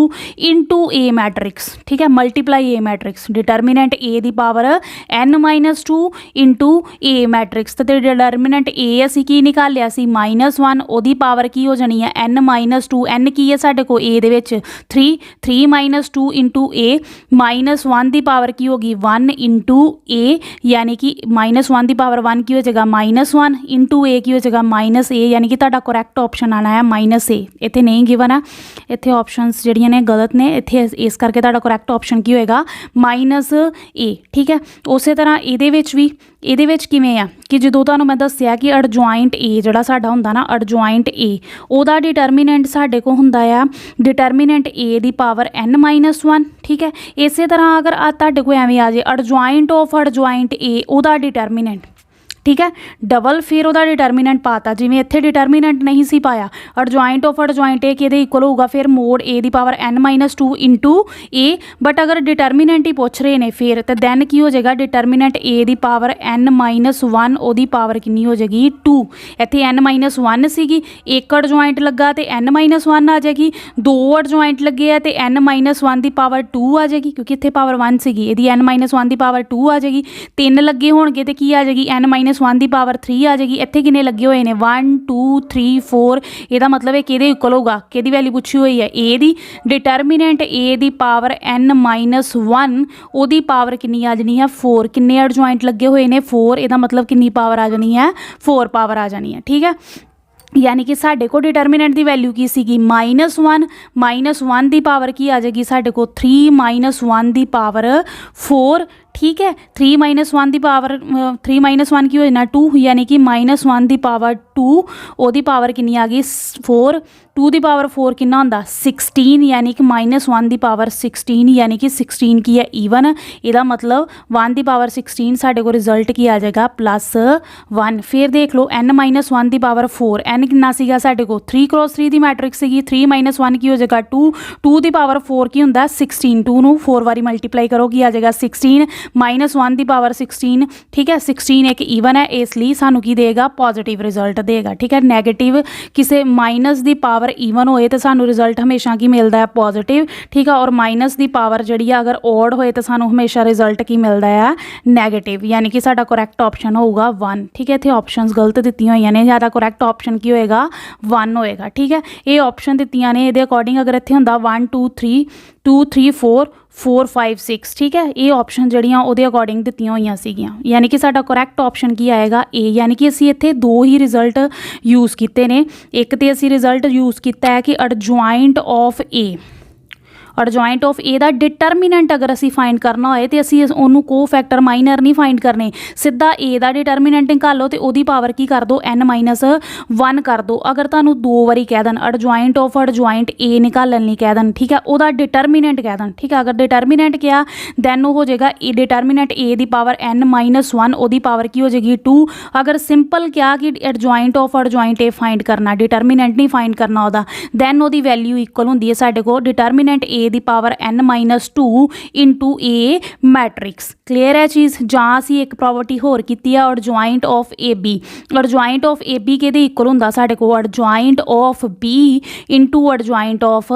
into A matrix ठीक है multiply A matrix determinant A दी power n-2 into A matrix तो डिटरमिनेंट A असीं की निकालिया सी -1 ओदी पावर की हो जानी है n-2 n की है साडे को A they which 3 -2 into A -1 the power की होगी 1 इंटू A यानी कि -1 दी पावर 1 की हो जाएगा -1 इंटू A की हो जाएगा -A यानी कि तुहाडा करैक्ट ऑप्शन आना है -A इत्थे नहीं गिवन है इत्थे ऑप्शनस जिहड़ियां ने गलत ने इत्थे इस करके तुहाडा करैक्ट ऑप्शन की होएगा -A ठीक है उस तरह ਇਹਦੇ ਵਿੱਚ किवें आ कि जो तुहानूं मैं दस्सिया कि एडजॉइंट A जिहड़ा साडा हुंदा ना एडजॉइंट A ओहदा डिटरमिनेंट साडे को हुंदा आ डिटरमिनेंट A दी पावर n-1 ठीक है इस तरह अगर तुहाडे कोल एवें आ जाए एडजॉइंट ऑफ एडजॉइंट A ओहदा डिटरमिनेंट ठीक है। डबल फिर ਉਹਦਾ डिटरमिनेंट पाता, जिवें ਇੱਥੇ डिटरमिनेंट नहीं सी पाया, एडजॉइंट ऑफ एडजॉइंट ए किहदे इक्वल होगा फिर मोड ए दी power n-2 into A. But अगर डिटरमिनेंट ही पूछ रहे ने फिर तो दैन की हो जाएगा डिटरमिनेंट ए दी पावर n-1 ओदी पावर कितनी हो जाएगी 2। इत्थे n-1 सीगी, एक एडजॉइंट लगा तो n-1 आ जाएगी, दो एडजॉइंट लगे है तो n-1 दी पावर 2 आ जाएगी, क्योंकि इत्थे पावर 1 सीगी, इहदी n-1 दी पावर 2 आ जाएगी। 3 लगे होणगे तो की आ जाएगी n-1 दी पावर 3 आ जाएगी। इत्थे किन्ने लगे हुए ने 1 2 3 4, ਇਹਦਾ मतलब है किहदे इक्वल होगा, किहदी वैल्यू पूछी हुई है ए दी। डिटरमिनेंट ए दी पावर n-1 ओदी पावर कितनी आ जानी है 4। किन्ने एडजॉइंट लगे हुए ने 4, ਇਹਦਾ मतलब कितनी पावर आ जानी है 4 पावर आ जानी है, ठीक है। यानी कि साढ़े को डिटरमिनेंट की वैल्यू की सीगी -1 दी पावर की आ जाएगी साढ़े को 3 -1 दी पावर 4, ठीक है। 3 -1 दी पावर 3 -1 की हो जाना 2, यानी कि -1 दी पावर 2 ओदी पावर कितनी आ गई 4। 2 दी पावर 4 कितना होंदा 16, यानी कि -1 दी पावर 16, यानी कि 16 की है ईवन। ਇਹਦਾ मतलब 1 दी पावर 16 साढ़े को रिजल्ट की आ जाएगा +1। फिर देख लो n-1 दी पावर 4, n कितना सीगा साढ़े को 3 क्रॉस 3 दी मैट्रिक्स सीगी, 3 -1 की हो जाएगा 2, 2 दी पावर 4 की होंदा 16, 2 नू 4 बारी मल्टीप्लाई करो की आ जाएगा 16 -1 दी पावर 16, ठीक है। 16 एक ईवन है, इसलिए सानू की देगा पॉजिटिव रिजल्ट देगा, ठीक है। नैगेटिव किसी माइनस दी पावर ईवन होए तो सानू रिजल्ट हमेशा की मिलता है पॉजिटिव, ठीक है। और माइनस दी पावर जी अगर ओड होए तो सानू हमेशा रिजल्ट की मिलता है नैगेटिव, यानी कि साडा करैक्ट ऑप्शन होगा 1, ठीक है। इत्थे ऑप्शनस गलत दित्तियां होईयां ने, ज़्यादा करैक्ट ऑप्शन की होएगा 1 होएगा, ठीक है। ये ऑप्शन दित्तियां ने, इहदे अकॉर्डिंग अगर इत्थे हुंदा 1 2 3 4 4 5 6, ठीक है। ये ऑप्शन जड़ियाँ उहदे अकॉर्डिंग दित्तियां होईयां सीगियां, यानी कि साडा करैक्ट ऑप्शन की आएगा ए। यानी कि असीं इत्थे 2 ही रिजल्ट यूज़ किए ने। एक तो असीं रिजल्ट यूज़ किया है कि adjoint of A, adjoint of A दा डिटरमिनेंट अगर असीं फाइंड करना होए तो असीं उहनूं को फैक्टर माइनर नहीं फाइंड करने, सीधा ए दा डिटरमिनेंट निकालो तो उहदी पावर की कर दो n-1 कर दो। अगर तुहानूं 2 बारी कह देन एडजॉइंट ऑफ एडजॉइंट ए निकालन नहीं कह देन, ठीक है, उहदा डिटरमिनेंट कह देन, ठीक है। अगर डिटरमिनेंट किया दैन हो जाएगा ए डिटरमिनेंट ए दी पावर n-1 ओहदी पावर की हो जाएगी 2। अगर सिंपल क्या कि adjoint of adjoint A find करना, डिटरमिनेंट नहीं फाइंड करना उहदा, दैन उहदी वैल्यू इक्वल हुंदी है साडे को डिटरमिनेंट ए दी power n-2 into A matrix. Clear है चीज़। जां असीं एक प्रॉपर्टी होर कीती है adjoint of A B, adjoint of A B किहदे इक्वल हुंदा साडे को adjoint of B into adjoint of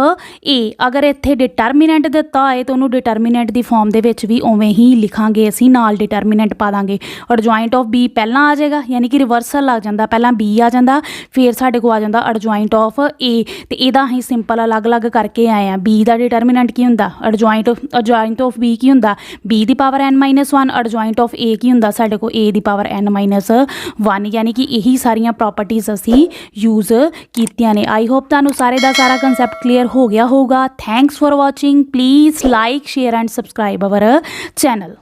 A. अगर इत्थे डिटरमिनेंट दिता है तो उन्होंने डिटरमिनेंट की फॉर्म दे विच भी उवें ही लिखांगे असीं, नाल डिटरमिनेंट पा दांगे। एडजॉइंट ऑफ बी पहला आ जाएगा, यानी कि रिवर्सल लग जाता, पहला बी आ जाता फिर साडे को आ जाता एडजॉइंट ऑफ ए। तो इहदा असीं सिंपल अलग अलग करके आए हैं। बी का डिटरमिनेंट की हुंदा एडजॉइंट ऑफ बी की हुंदा बी दी power n-1, adjoint of A की हुंदा साडे को ए दी पावर n-1, यानी कि यही सारियां प्रॉपर्टीज असीं यूज़ कीतियां ने। आई होप तुहानूं सारे दा सारा कंसैप्ट क्लीयर हो गया होगा। Thanks for watching. Please like share and subscribe our channel.